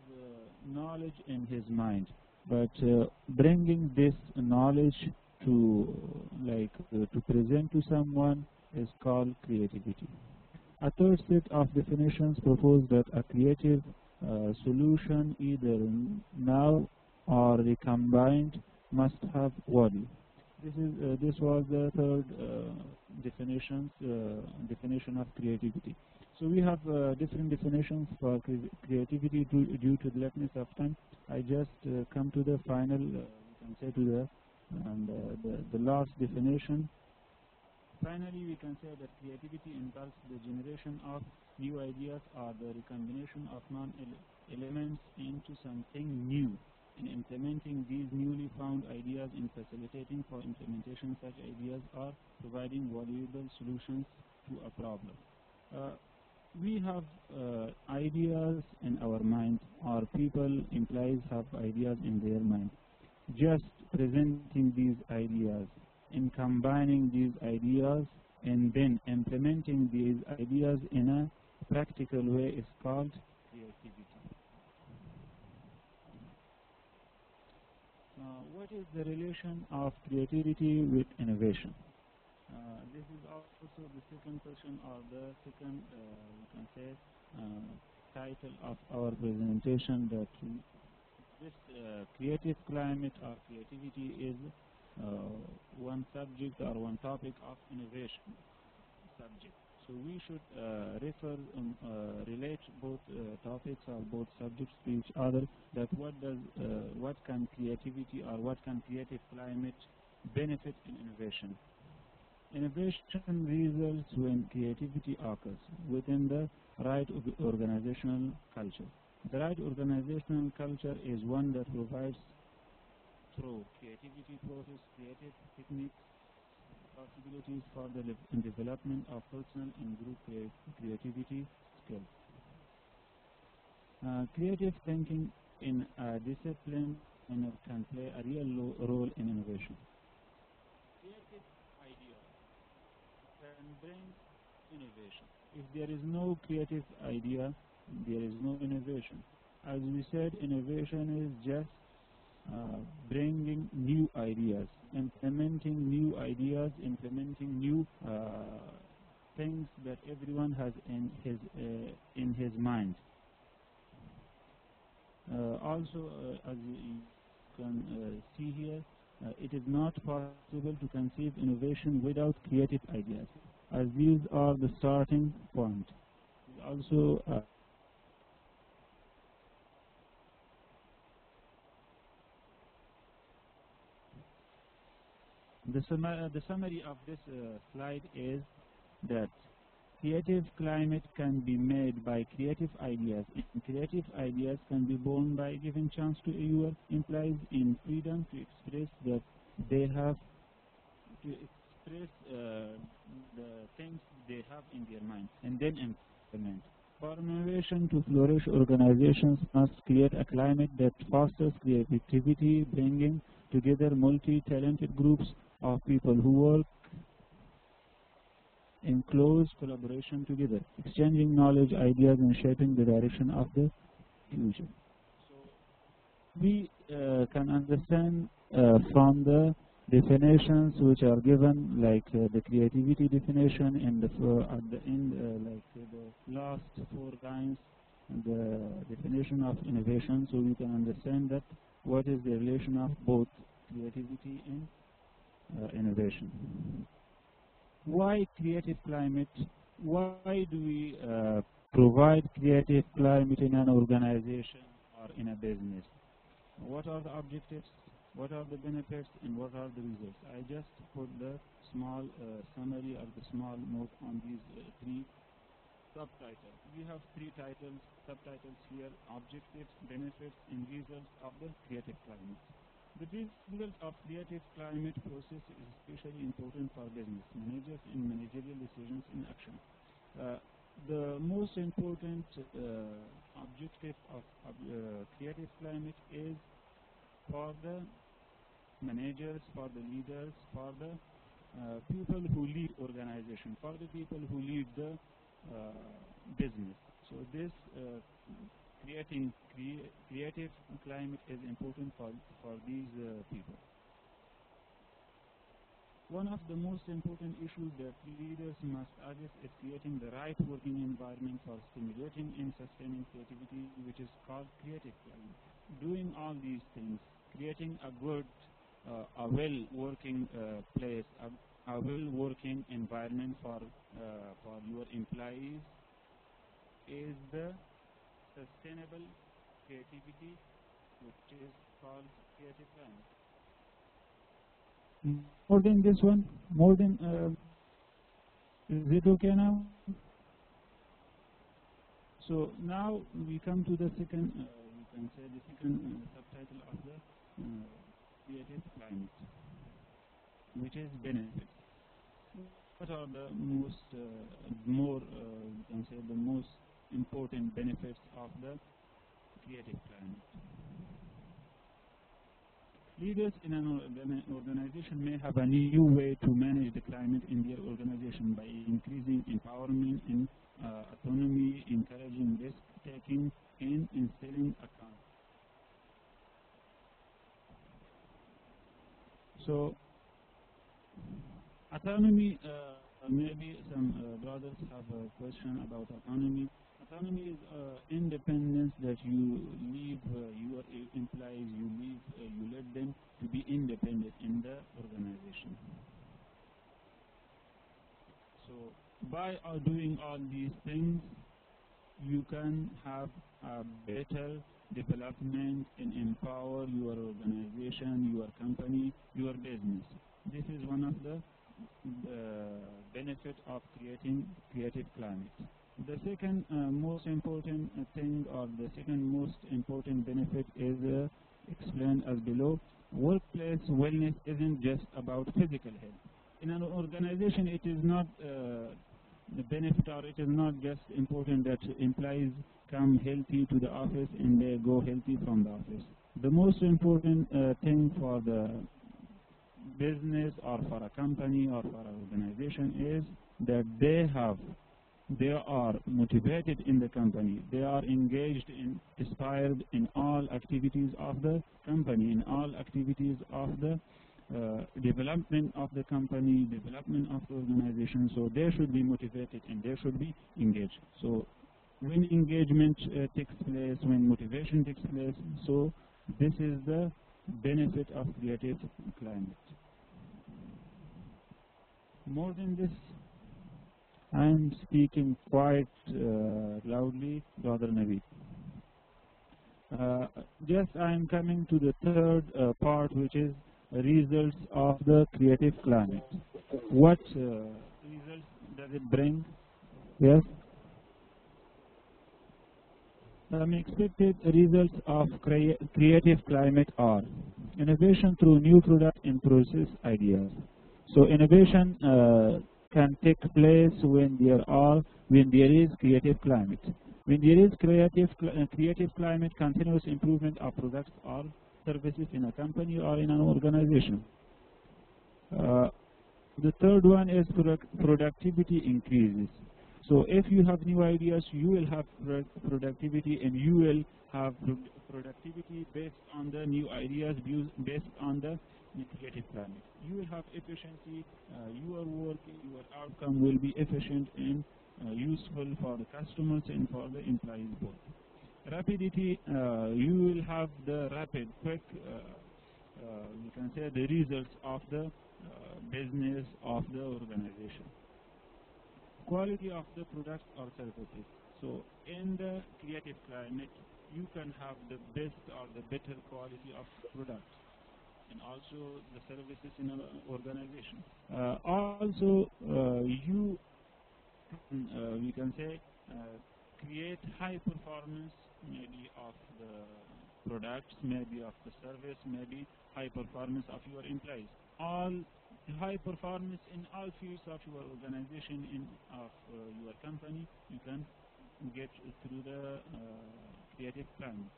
knowledge in his mind, but bringing this knowledge to to present to someone is called creativity. A third set of definitions propose that a creative solution, either now or recombined, must have value. This was the third definition of creativity. So we have different definitions for creativity due to the lackness of time. I just come to the final, we can say to the last definition. Finally, we can say that creativity involves the generation of new ideas or the recombination of non-elements into something new. In implementing these newly found ideas, in facilitating for implementation such ideas, or providing valuable solutions to a problem. We have ideas in our mind, or people, employees have ideas in their mind. Just presenting these ideas, in combining these ideas, and then implementing these ideas in a practical way is called creativity. What is the relation of creativity with innovation? This is also the second question, or the second, we can say, title of our presentation, that this creative climate or creativity is one subject or one topic of innovation subject. So we should relate both topics or both subjects to each other. That what can creativity or what can creative climate benefit in innovation? Innovation results when creativity occurs within the right organizational culture. The right organizational culture is one that provides through creativity process, creative techniques, possibilities for the development of personal and group creativity skills. Creative thinking in a discipline can play a real role in innovation. Creative ideas can bring innovation. If there is no creative idea, there is no innovation. As we said, innovation is just bringing new ideas, implementing new ideas, implementing new things that everyone has in his mind. Also, as you can see here, it is not possible to conceive innovation without creative ideas, as these are the starting point. Also, the summary of this slide is that creative climate can be made by creative ideas, and creative ideas can be born by giving chance to your employees in freedom to express that they have to express the things they have in their mind and then implement. For innovation to flourish, organizations must create a climate that fosters creativity, bringing together multi-talented groups of people who work in close collaboration together, exchanging knowledge, ideas, and shaping the direction of the future. So we can understand from the definitions which are given, like the creativity definition, and at the end, the last 4 lines, the definition of innovation, so we can understand that what is the relation of both creativity and innovation. Why creative climate? Why do we provide creative climate in an organization or in a business? What are the objectives, what are the benefits, and what are the results? I just put the small summary or the small note on these 3 subtitles. We have 3 subtitles here: objectives, benefits, and results of the creative climate. The result of creative climate process is especially important for business managers in managerial decisions in action. The most important objective of creative climate is for the managers, for the leaders, for the people who lead organization, for the people who lead the business. So this creating creative climate is important for these people. One of the most important issues that leaders must address is creating the right working environment for stimulating and sustaining creativity, which is called creative climate. Doing all these things, creating a good, a well-working place, a well-working environment for your employees is the sustainable creativity, which is called creative climate. More than this one? More than, is it okay now? So now we come to the second, you can say the second subtitle of the creative climate, which is benefits. What are the most, you can say the most important benefits of the creative climate? Leaders in an organization may have a new way to manage the climate in their organization by increasing empowerment and autonomy, encouraging risk-taking, and instilling accountability. So, autonomy, maybe some brothers have a question about autonomy. Autonomy is independence, that you leave your employees, you let them to be independent in the organization. So by doing all these things, you can have a better development and empower your organization, your company, your business. This is one of the benefits of creating creative climate. The second most important thing, or the second most important benefit, is explained as below. Workplace wellness isn't just about physical health. In an organization, it is not the benefit, or it is not just important that employees come healthy to the office and they go healthy from the office. The most important thing for the business or for a company or for an organization is that they are motivated in the company. They are engaged and inspired in all activities of the company, in all activities of the development of the company, development of the organization. So they should be motivated and they should be engaged. So when engagement takes place, when motivation takes place, so this is the benefit of creative climate. More than this, I am speaking quite loudly, Brother Naveed. Just I am coming to the third part, which is results of the creative climate. What results does it bring? Yes? Expected results of creative climate are innovation through new product and process ideas. So innovation can take place when there is creative climate. When there is creative climate, continuous improvement of products or services in a company or in an organization. The third one is productivity increases. So if you have new ideas, you will have productivity, and you will have productivity based on the new ideas, based on the in creative climate. You will have efficiency, your work, your outcome will be efficient and useful for the customers and for the employees both. Rapidity, you will have the rapid, quick, you can say the results of the business of the organization. Quality of the products or services. So in the creative climate, you can have the best or the better quality of products and also the services in an organization. Also, you we can say create high performance maybe of the products, maybe of the service, maybe high performance of your employees. All high performance in all fields of your organization, of your company, you can get through the creative climate.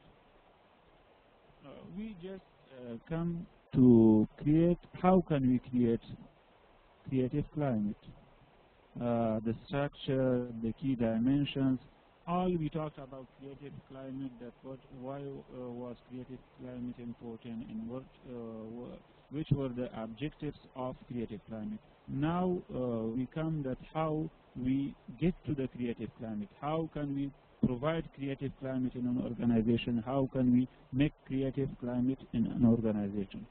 We just come to create, how can we create creative climate? The structure, the key dimensions, all we talked about creative climate, that why was creative climate important and which were the objectives of creative climate. Now we come that how we get to the creative climate, how can we provide creative climate in an organization, how can we make creative climate in an organization.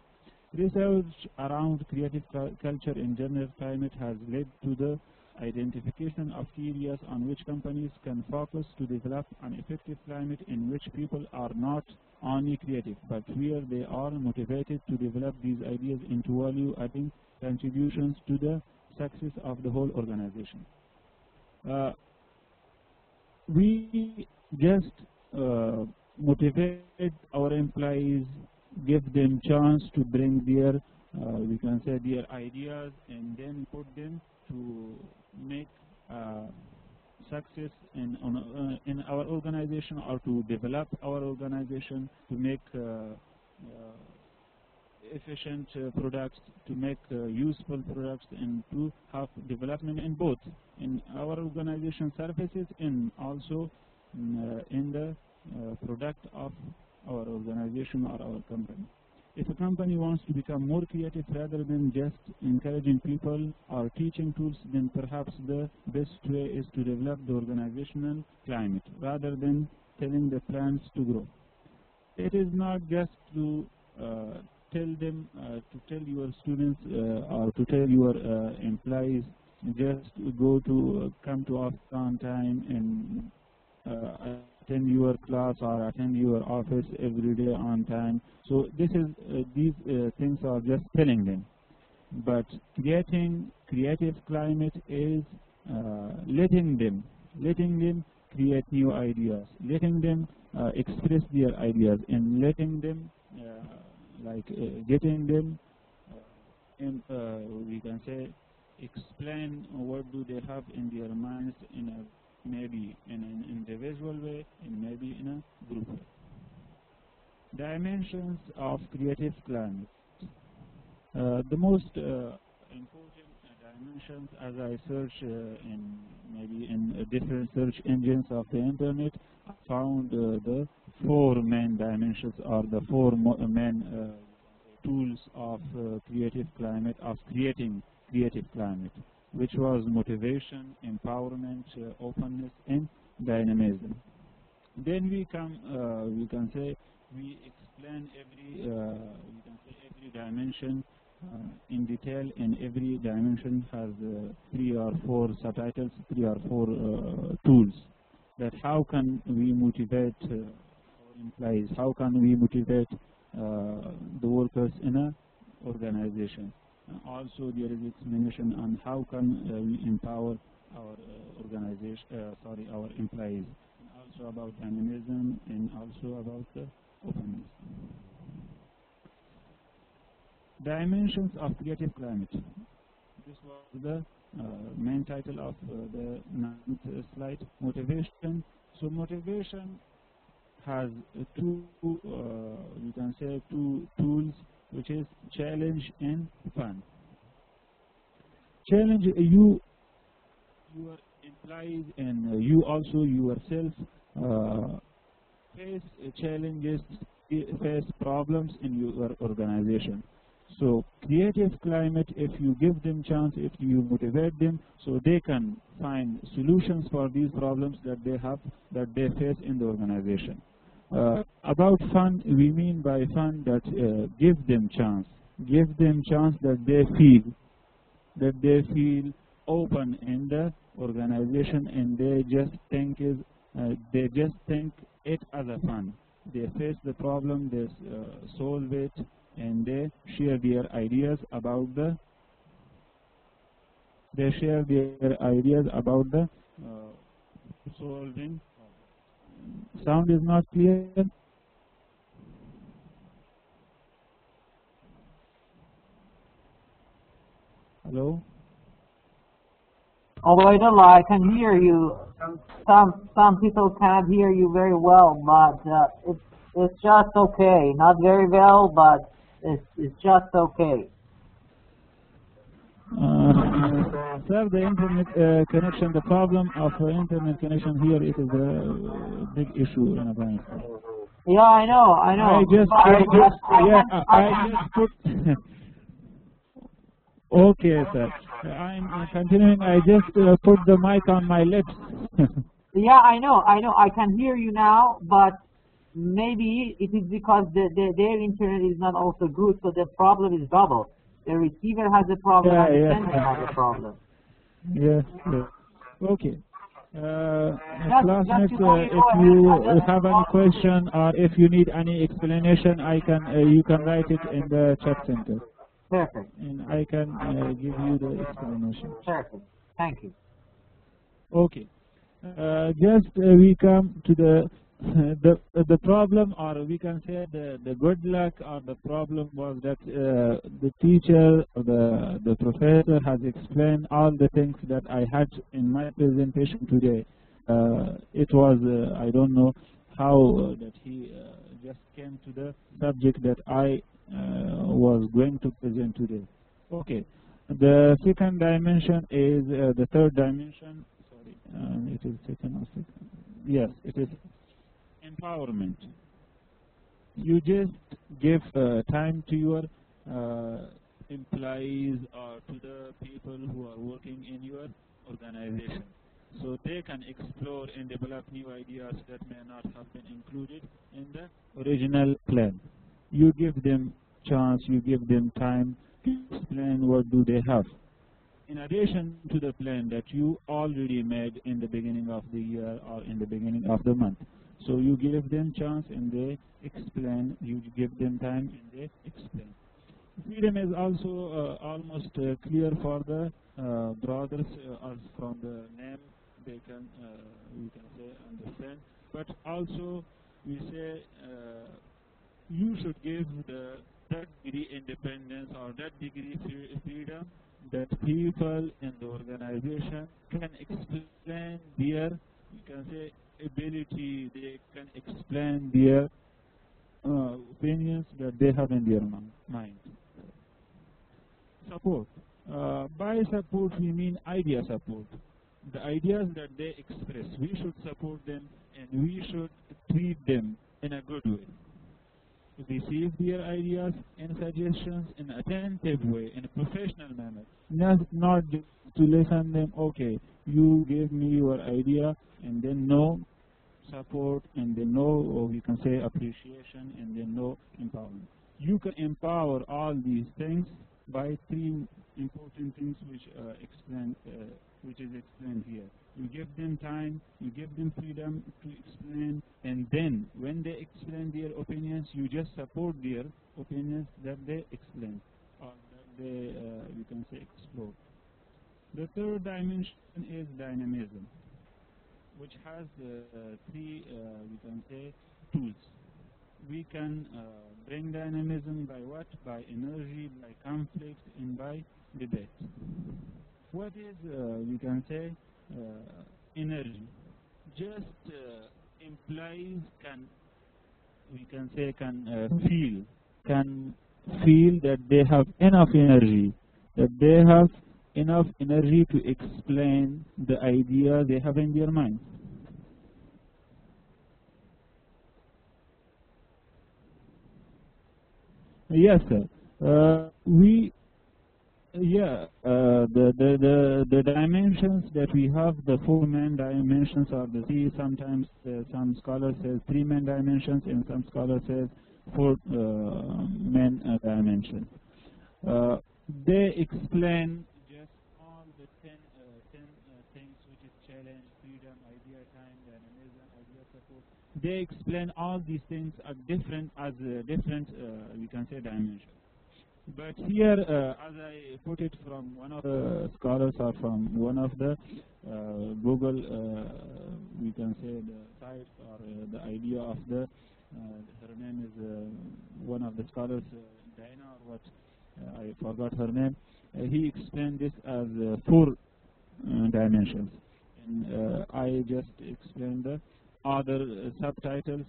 Research around creative culture in general climate has led to the identification of key areas on which companies can focus to develop an effective climate in which people are not only creative, but where they are motivated to develop these ideas into value-adding contributions to the success of the whole organization. We just motivate our employees, give them chance to bring their, we can say, their ideas, and then put them to make success in our organization, or to develop our organization, to make efficient products, to make useful products, and to have development in both in our organization services and also in the product of our organization or our company. If a company wants to become more creative rather than just encouraging people or teaching tools, then perhaps the best way is to develop the organizational climate rather than telling the plants to grow. It is not just to tell them, to tell your students or to tell your employees just come to office on time and attend your class or attend your office every day on time. So this is these things are just telling them. But creating creative climate is letting them create new ideas, letting them express their ideas, and letting them getting them we can say explain what do they have in their minds in a maybe in an individual way and maybe in a group way. Dimensions of creative climate. The most important dimensions, as I search in different search engines of the internet, I found the four main dimensions, or the four main tools of creative climate, of creating creative climate, which was motivation, empowerment, openness, and dynamism. Then we come, we can say, we explain every dimension in detail, and every dimension has 3 or 4 subtitles, 3 or 4 tools. That how can we motivate our employees? How can we motivate the workers in an organization? Also, there is explanation on how can we empower our our employees, and also about dynamism, and also about openness. Dimensions of creative climate. This was the main title of the 9th slide. Motivation. So motivation has two tools, which is challenge and fun. Challenge, your employees and you also yourself face challenges, face problems in your organization. So creative climate, if you give them chance, if you motivate them, so they can find solutions for these problems that they have, that they face in the organization. About fun, we mean by fun that give them chance that they feel open in the organization, and they just think it as a fun. They face the problem, they solve it, and they share their ideas about the solving. Sound is not clear? Hello? Ubaidullah, I can hear you. Some people cannot hear you very well, but it's just okay. Not very well, but it's just okay. Sir, the internet connection, the problem of internet connection here, it is a big issue in Afghanistan. Yeah, I know. I just put. Okay, sir. I'm continuing. I just put the mic on my lips. Yeah, I know. I can hear you now, but maybe it is because their internet is not also good, so the problem is double. The receiver has a problem and the sender has a problem. Yes. Okay. Classmates, if you have any question or if you need any explanation, you can write it in the chat center. Perfect. And I can give you the explanation. Perfect. Thank you. Okay. We come to the problem, or we can say the good luck, or the problem was that the teacher, the professor has explained all the things that I had in my presentation today. It was I don't know how that he just came to the subject that I was going to present today. Okay. The second dimension is the third dimension. Sorry, it is second or second. Yes, it is empowerment. You just give time to your employees or to the people who are working in your organization, so they can explore and develop new ideas that may not have been included in the original plan. You give them chance, you give them time to explain what do they have, in addition to the plan that you already made in the beginning of the year or in the beginning of the month. So you give them chance and they explain, you give them time and they explain. Freedom is also almost clear for the brothers, as from the name they can, we can say, understand. But also we say you should give that degree independence or that degree freedom that people in the organization can explain their, we can say, ability, they can explain their opinions that they have in their mind. Support. By support we mean idea support. The ideas that they express, we should support them and we should treat them in a good way. Receive their ideas and suggestions in an attentive way, in a professional manner, not just to listen them. Okay, you gave me your idea, and then no support, and then no, or we can say appreciation, and then no empowerment. You can empower all these things by three important things which is explained here. You give them time, you give them freedom to explain, and then when they explain their opinions, you just support their opinions that they explain, or that they, you can say, explore. The third dimension is dynamism, which has three, we can say, tools. We can bring dynamism by what? By energy, by conflict, and by debate. What is, we can say, energy? Just implies we can say, can feel that they have enough energy, to explain the idea they have in their mind. Yes, sir. The dimensions that we have, the 4 main dimensions are the 3. Sometimes some scholars say 3 main dimensions, and some scholars say 4 main dimensions. They explain just all the 10 things, which is challenge, freedom, idea, time, dynamism, idea support. They explain all these things are different we can say dimensions. But here, as I put it from one of the scholars or from one of the Google, we can say the sites or the idea of the, her name is one of the scholars, Diana or what, I forgot her name. He explained this as 4 dimensions. And I just explained the other subtitles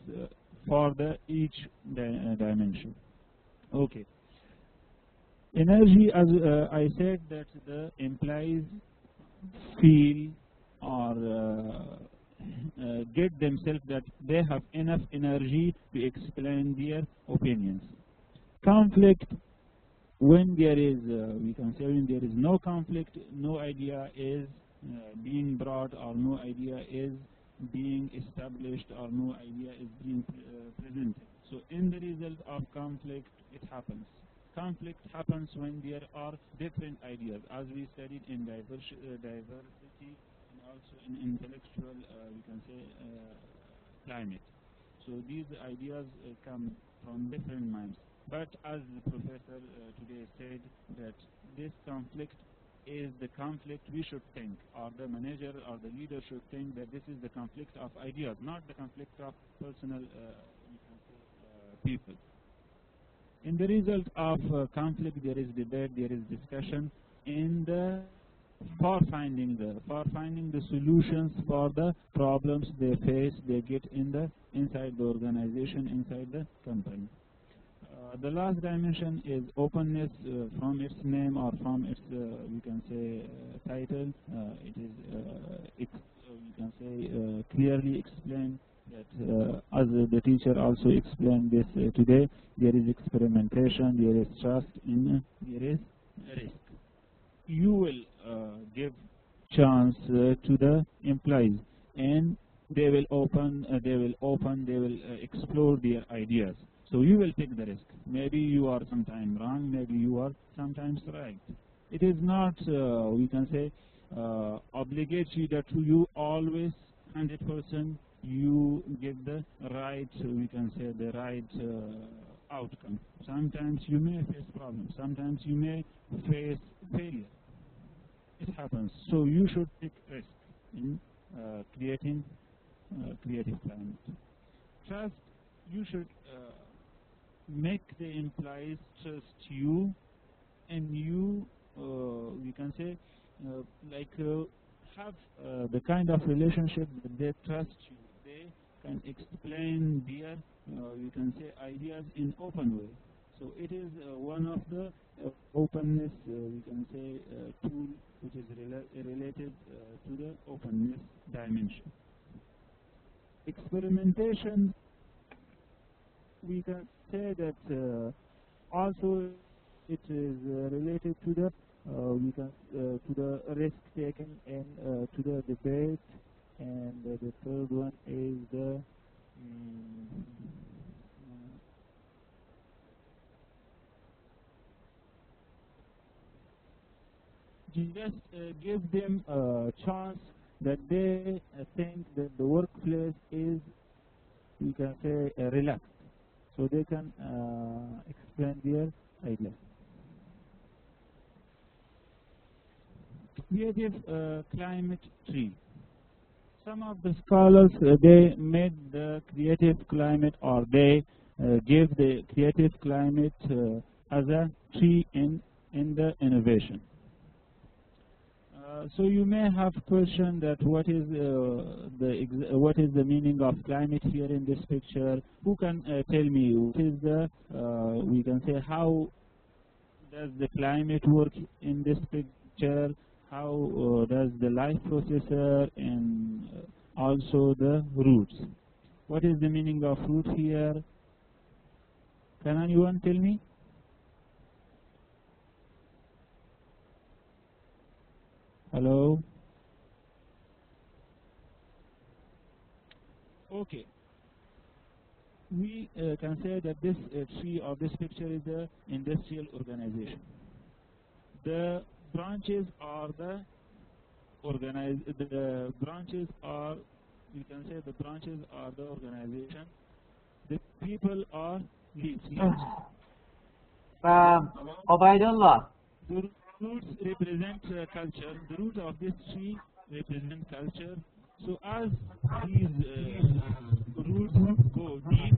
for the each dimension. Okay. Energy, as I said, that the employees feel or get themselves that they have enough energy to explain their opinions. Conflict, when there is, we can say when there is no conflict, no idea is being brought, or no idea is being established, or no idea is being presented. So in the result of conflict, it happens. Conflict happens when there are different ideas, as we studied in diversity and also in intellectual, we can say, climate. So these ideas come from different minds. But as the professor today said, that this conflict is the conflict we should think, or the manager or the leader should think that this is the conflict of ideas, not the conflict of personal we can say, people. In the result of conflict, there is debate, there is discussion for finding the solutions for the problems they face, they get inside the organization, inside the company. The last dimension is openness. From its name or from its, we can say, title, it is, we can say, clearly explained that, as the teacher also explained this today, there is experimentation, there is trust, and there is risk. You will give chance to the employees, and they will explore their ideas. So you will take the risk. Maybe you are sometimes wrong, maybe you are sometimes right. It is not, we can say, obligatory that you always 100% you get the right, we can say, the right outcome. Sometimes you may face problems, sometimes you may face failure. It happens. So you should take risk in creating creative climate. Trust, you should make the employees trust you, and you, we can say, have the kind of relationship that they trust you. They can explain their, you can say, ideas in open way. So it is one of the openness, we can say, tool which is related to the openness dimension. Experimentation, we can say that also it is related to the we can to the risk taken and to the debate, and the third one is the just give them a chance that they think that the workplace is, we can say, relaxed, so they can explain their ideas. Creative climate tree. Some of the scholars, they made the creative climate, or they gave the creative climate as a tree in the innovation. So you may have questioned that what is the meaning of climate here in this picture? Who can tell me what is the we can say, how does the climate work in this picture? How does the life processor and also the roots? What is the meaning of root here? Can anyone tell me? Hello? Okay. We can say that this tree or this picture is the industrial organization. The branches are the branches are, we can say the branches are the organization. The people are leaves. Obaidullah. The roots represent culture. The roots of this tree represent culture. So as these roots go deep,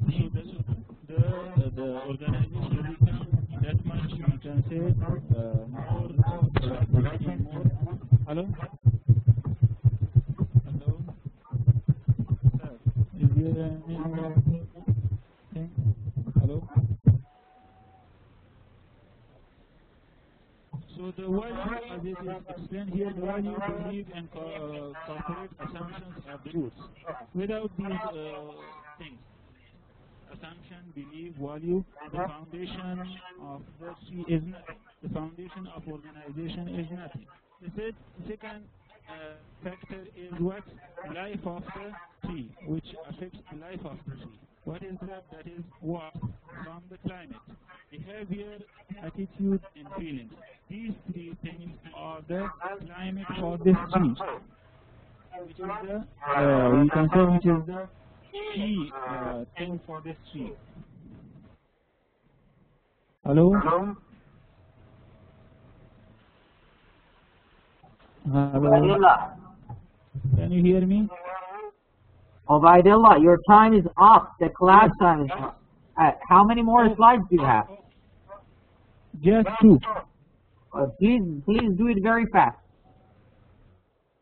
so the organization becomes that much, you can say, more. Hello? Hello? Sir, is there anything? Hello? So the value, as it is explained here, the value, belief, and corporate assumptions are the roots. Without these things, assumption, belief, value, the foundation of the tree is nothing. The foundation of organization is nothing. The second factor is what? Life of the tree, which affects the life of the tree. What is that? That is what? From the climate, behavior, attitude, and feelings. These three things are the climate for this tree, which is the, we can say, which is the key thing for this tree. Hello? Hello? Can you hear me? Obaidullah, your time is up. The class time is up. How many more slides do you have? Just two. Please do it very fast.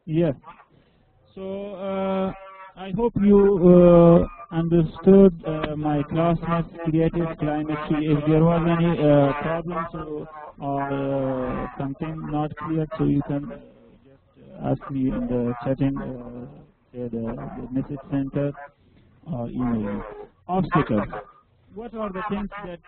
Yes. So I hope you understood my classmates' creative climate tree. If there was any problems or something not clear, so you can just ask me in the chatting, the message center, or email me. Obstacles. What are the things that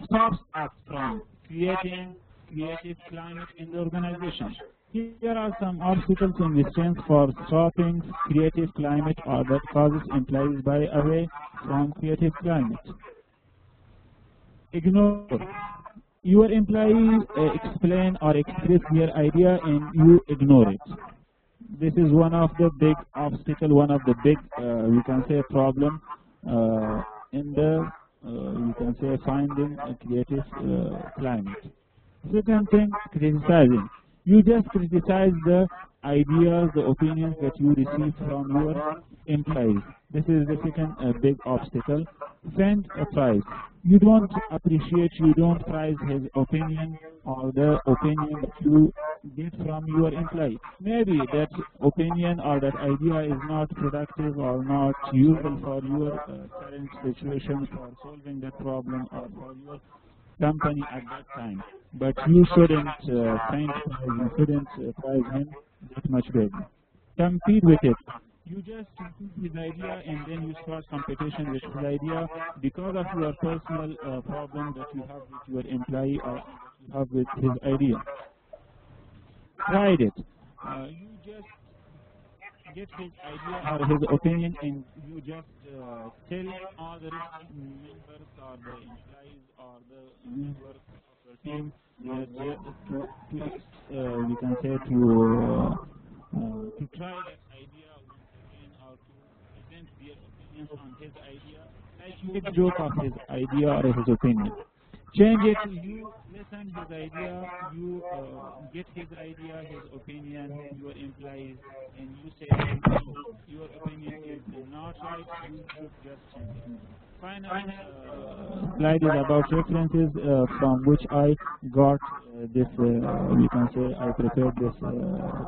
stops us from creating creative climate in the organization? Here are some obstacles in this sense for stopping creative climate or that causes employees by away from creative climate. Ignore. Your employees explain or express their idea and you ignore it. This is one of the big obstacles, one of the big, we can say, problem in the, you can say, finding a creative climate. Second thing, criticizing. You just criticize the ideas, the opinions that you receive from your employees. This is the second big obstacle. Send a prize. You don't appreciate, you don't prize his opinion or the opinion that you get from your employee. Maybe that opinion or that idea is not productive or not useful for your current situation, for solving that problem or for your company at that time. But you shouldn't find prize, you shouldn't prize him that much big. Compete with it. You just receive his idea and then you start competition with his idea because of your personal problem that you have with your employee or you have with his idea. Tried it. You just get his idea or his opinion and you just tell all the members or the employees or the members of your team that we can say to try that idea once again or to present their opinions on his idea, like you make a joke of his idea or his opinion. Change it, you listen his idea, you get his idea, his opinion, your employees, and you say your opinion is not right, you should just change it. Final slide is about references from which I got this, we can say I prepared this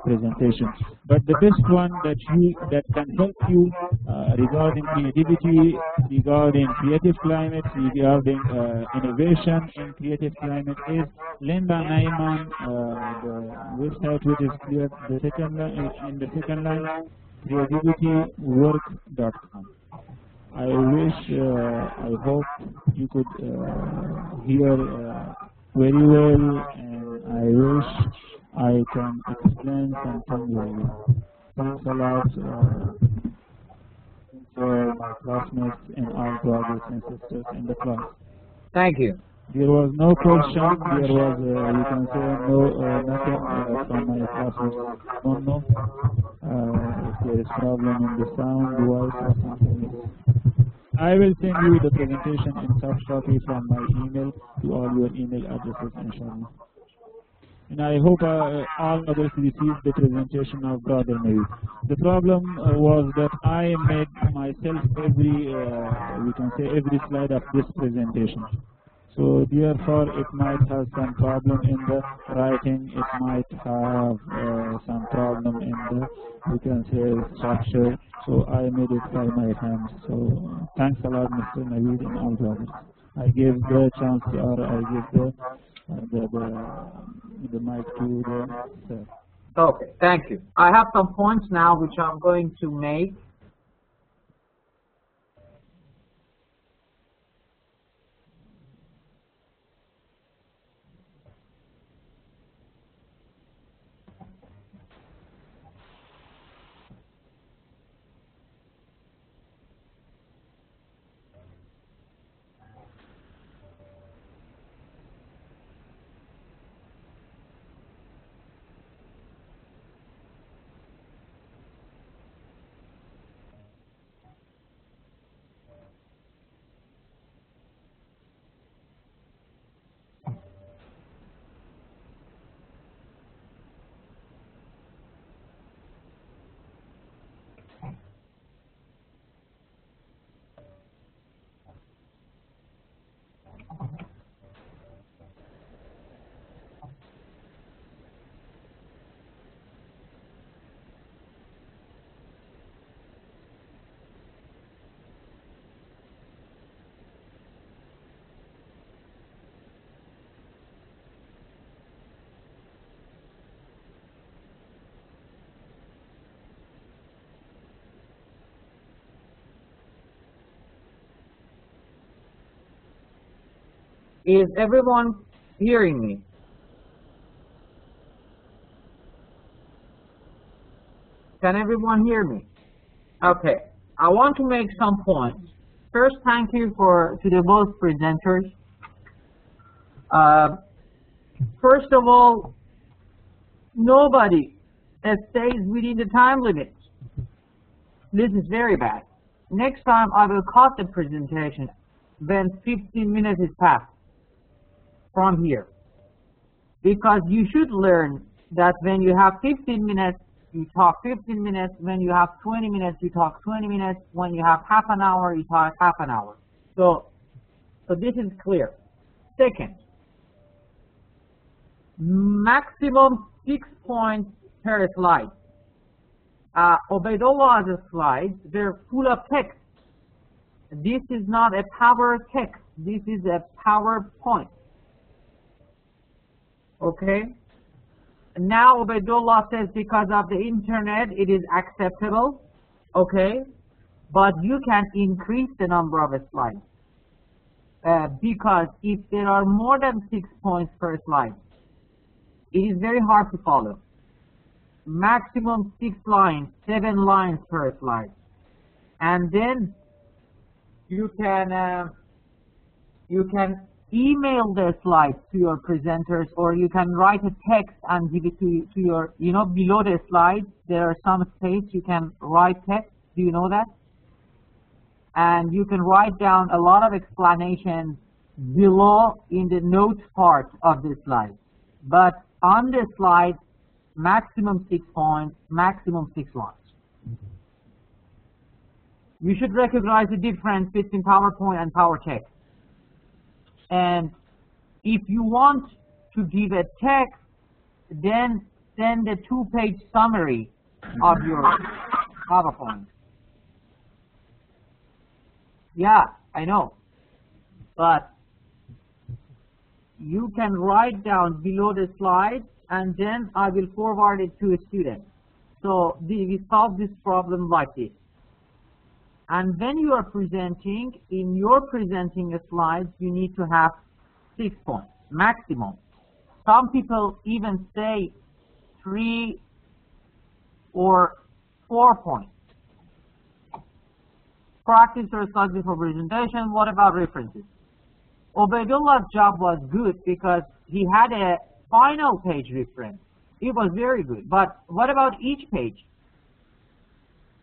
presentation. But the best one that can help you regarding creativity, regarding creative climate, regarding innovation in creative climate is Linda Naiman, the website which is clear, the second line, in the second line, creativitywork.com. I wish, I hope you could hear very well, and I wish I can explain something really. Thanks a lot for my classmates and all brothers and sisters in the class. Thank you. There was no question, there was, you can say, nothing from my classmates. Don't know if there is problem in the sound, voice, or something. I will send you the presentation in soft copy from my email to all your email addresses, inshallah. And I hope all others receive the presentation of Brother Naveed. The problem was that I made myself we can say every slide of this presentation. So therefore it might have some problem in the writing, it might have some problem in the, we can say, structure. So I made it by my hands. So thanks a lot, Mr. Naveed and all brothers. I give the chance, or I give the mic to the sir. Okay, thank you. I have some points now which I'm going to make. Is everyone hearing me? Can everyone hear me? Okay, I want to make some points. First, thank you to the both presenters. First of all, nobody stays within the time limit. This is very bad. Next time I will cut the presentation when 15 minutes is passed from here. Because you should learn that when you have 15 minutes, you talk 15 minutes. When you have 20 minutes, you talk 20 minutes. When you have half an hour, you talk half an hour. So this is clear. Second, maximum 6 points per slide. Obeidullah's slides, they're full of text. This is not a power text. This is a PowerPoint. Okay? Now Ubaidullah says because of the internet it is acceptable. Okay? But you can increase the number of slides. Because if there are more than 6 points per slide, it is very hard to follow. Maximum 6 lines, 7 lines per slide. And then you can email the slides to your presenters, or you can write a text and give it to your, below the slides, there are some space you can write text. Do you know that? And you can write down a lot of explanations below in the notes part of the slide. But on the slide, maximum 6 points, maximum 6 lines. You should recognize the difference between PowerPoint and PowerText. And if you want to give a text, then send a 2-page summary of your PowerPoint. Yeah, I know. But you can write down below the slide, and then I will forward it to a student. So we solve this problem like this. And when you are presenting, in your presenting slides, you need to have 6 points, maximum. Some people even say 3 or 4 points. Practice your slides before presentation. What about references? Obeidullah's job was good because he had a final page reference. It was very good. But what about each page?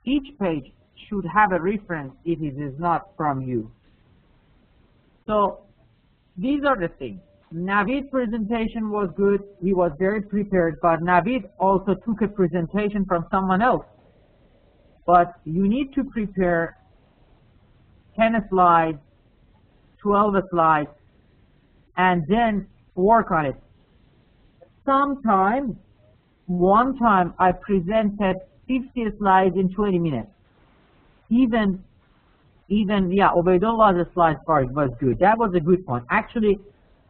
Each page should have a reference if it is not from you. So these are the things. Navid's presentation was good. He was very prepared. But Navid also took a presentation from someone else. But you need to prepare 10 slides, 12 slides, and then work on it. One time I presented 50 slides in 20 minutes. Even Obeidullah's slides part was good. That was a good point. Actually,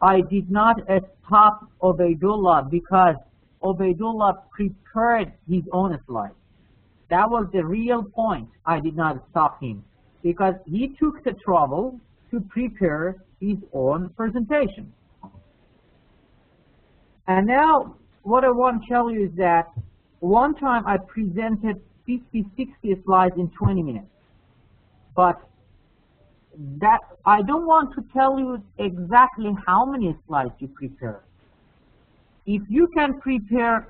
I did not stop Obeidullah because Obeidullah prepared his own slides. That was the real point. I did not stop him because he took the trouble to prepare his own presentation. And now, what I want to tell you is that one time I presented 50, 60 slides in 20 minutes. But that I don't want to tell you exactly how many slides you prepare. If you can present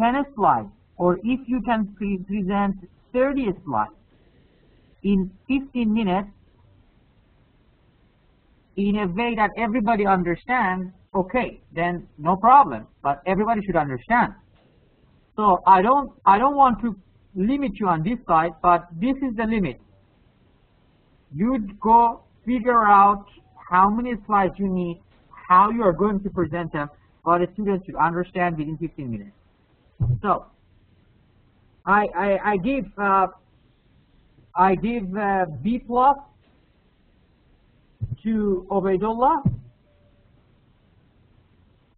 10 slides, or if you can present 30 slides in 15 minutes in a way that everybody understands, okay, then no problem. But everybody should understand. So I don't want to limit you on this side, but this is the limit. You go figure out how many slides you need, how you are going to present them, but the students should understand within 15 minutes. So I give B+ to Obeidullah,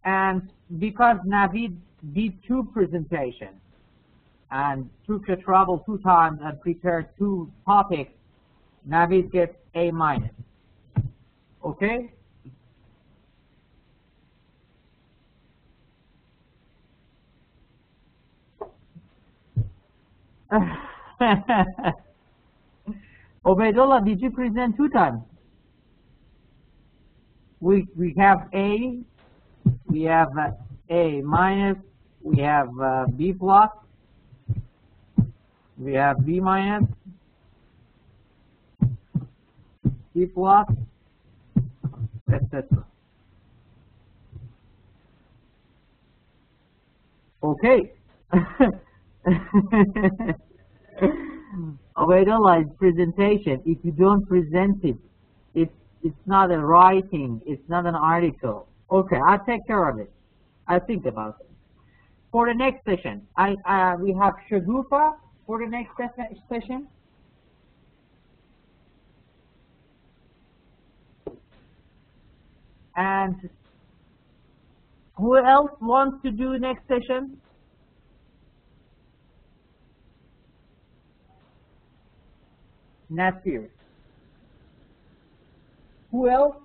and because Navid did 2 presentations and took the trouble 2 times and prepared 2 topics, Navid gets A-. Okay? Obeidullah, did you present 2 times? We have A, we have A-, we have B+, we have B-, C+, etc. Okay. Obeidullah's presentation, if you don't present it, it's not a writing, it's not an article. Okay, I'll take care of it. I'll think about it. For the next session, we have Shagufa for the next session. And who else wants to do next session? Nasir. Who else?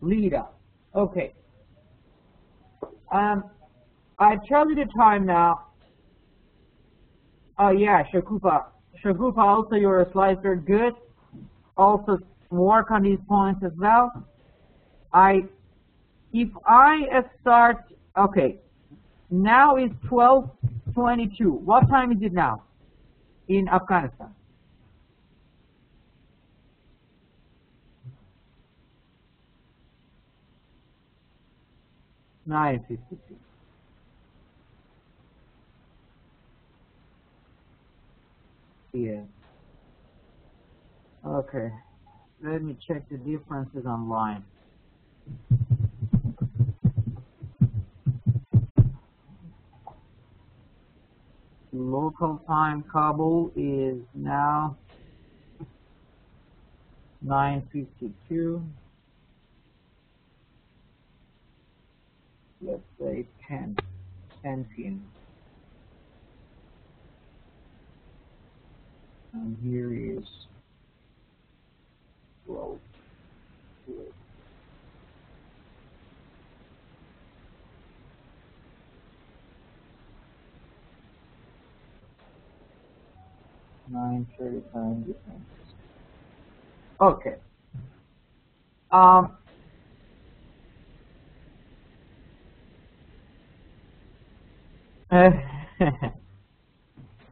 Lida. Okay. I tell you the time now. Oh yeah, Shagufa. Shagufa, also your slides are good. Also work on these points as well. If I start, okay, now it's 12:22. What time is it now in Afghanistan? 9:52. Yeah. Okay. Let me check the differences online. Local time Kabul is now 9:52. Let's say 10 p.m. And here is 12. 9:30 time difference. Okay.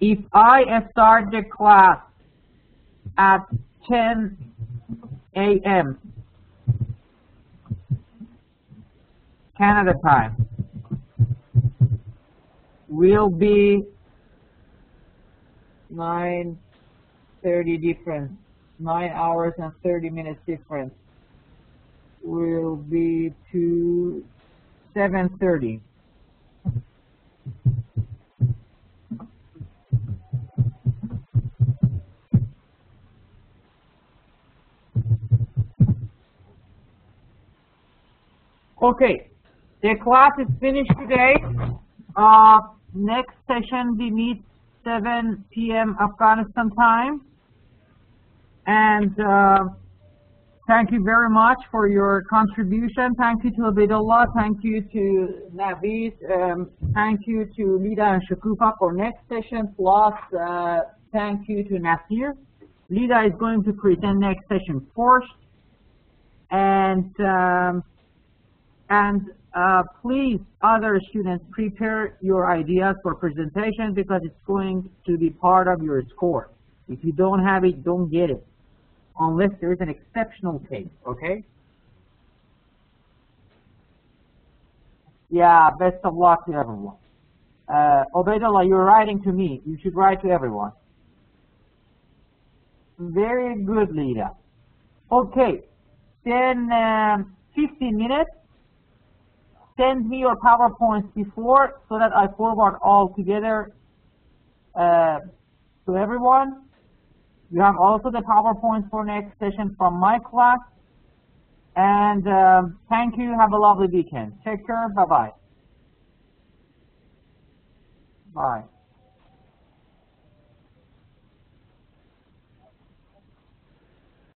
If I start the class at 10 a.m. Canada time, will be 9:30 difference, 9 hours and 30 minutes difference, will be to 7:30. Okay, the class is finished today. Next session we meet 7 p.m. Afghanistan time. And thank you very much for your contribution. Thank you to Abidullah. Thank you to Naveed. Thank you to Lida and Shakufa for next session. Plus, thank you to Nasir. Lida is going to present next session first. And please, other students, prepare your ideas for presentation because it's going to be part of your score. If you don't have it, don't get it, unless there is an exceptional case, okay? Yeah, best of luck to everyone. Ubaidullah, you're writing to me. You should write to everyone. Very good, Lida. Okay, then 15 minutes. Send me your PowerPoints before so that I forward all together to everyone. You have also the PowerPoints for next session from my class. And thank you. Have a lovely weekend. Take care. Bye-bye. Bye.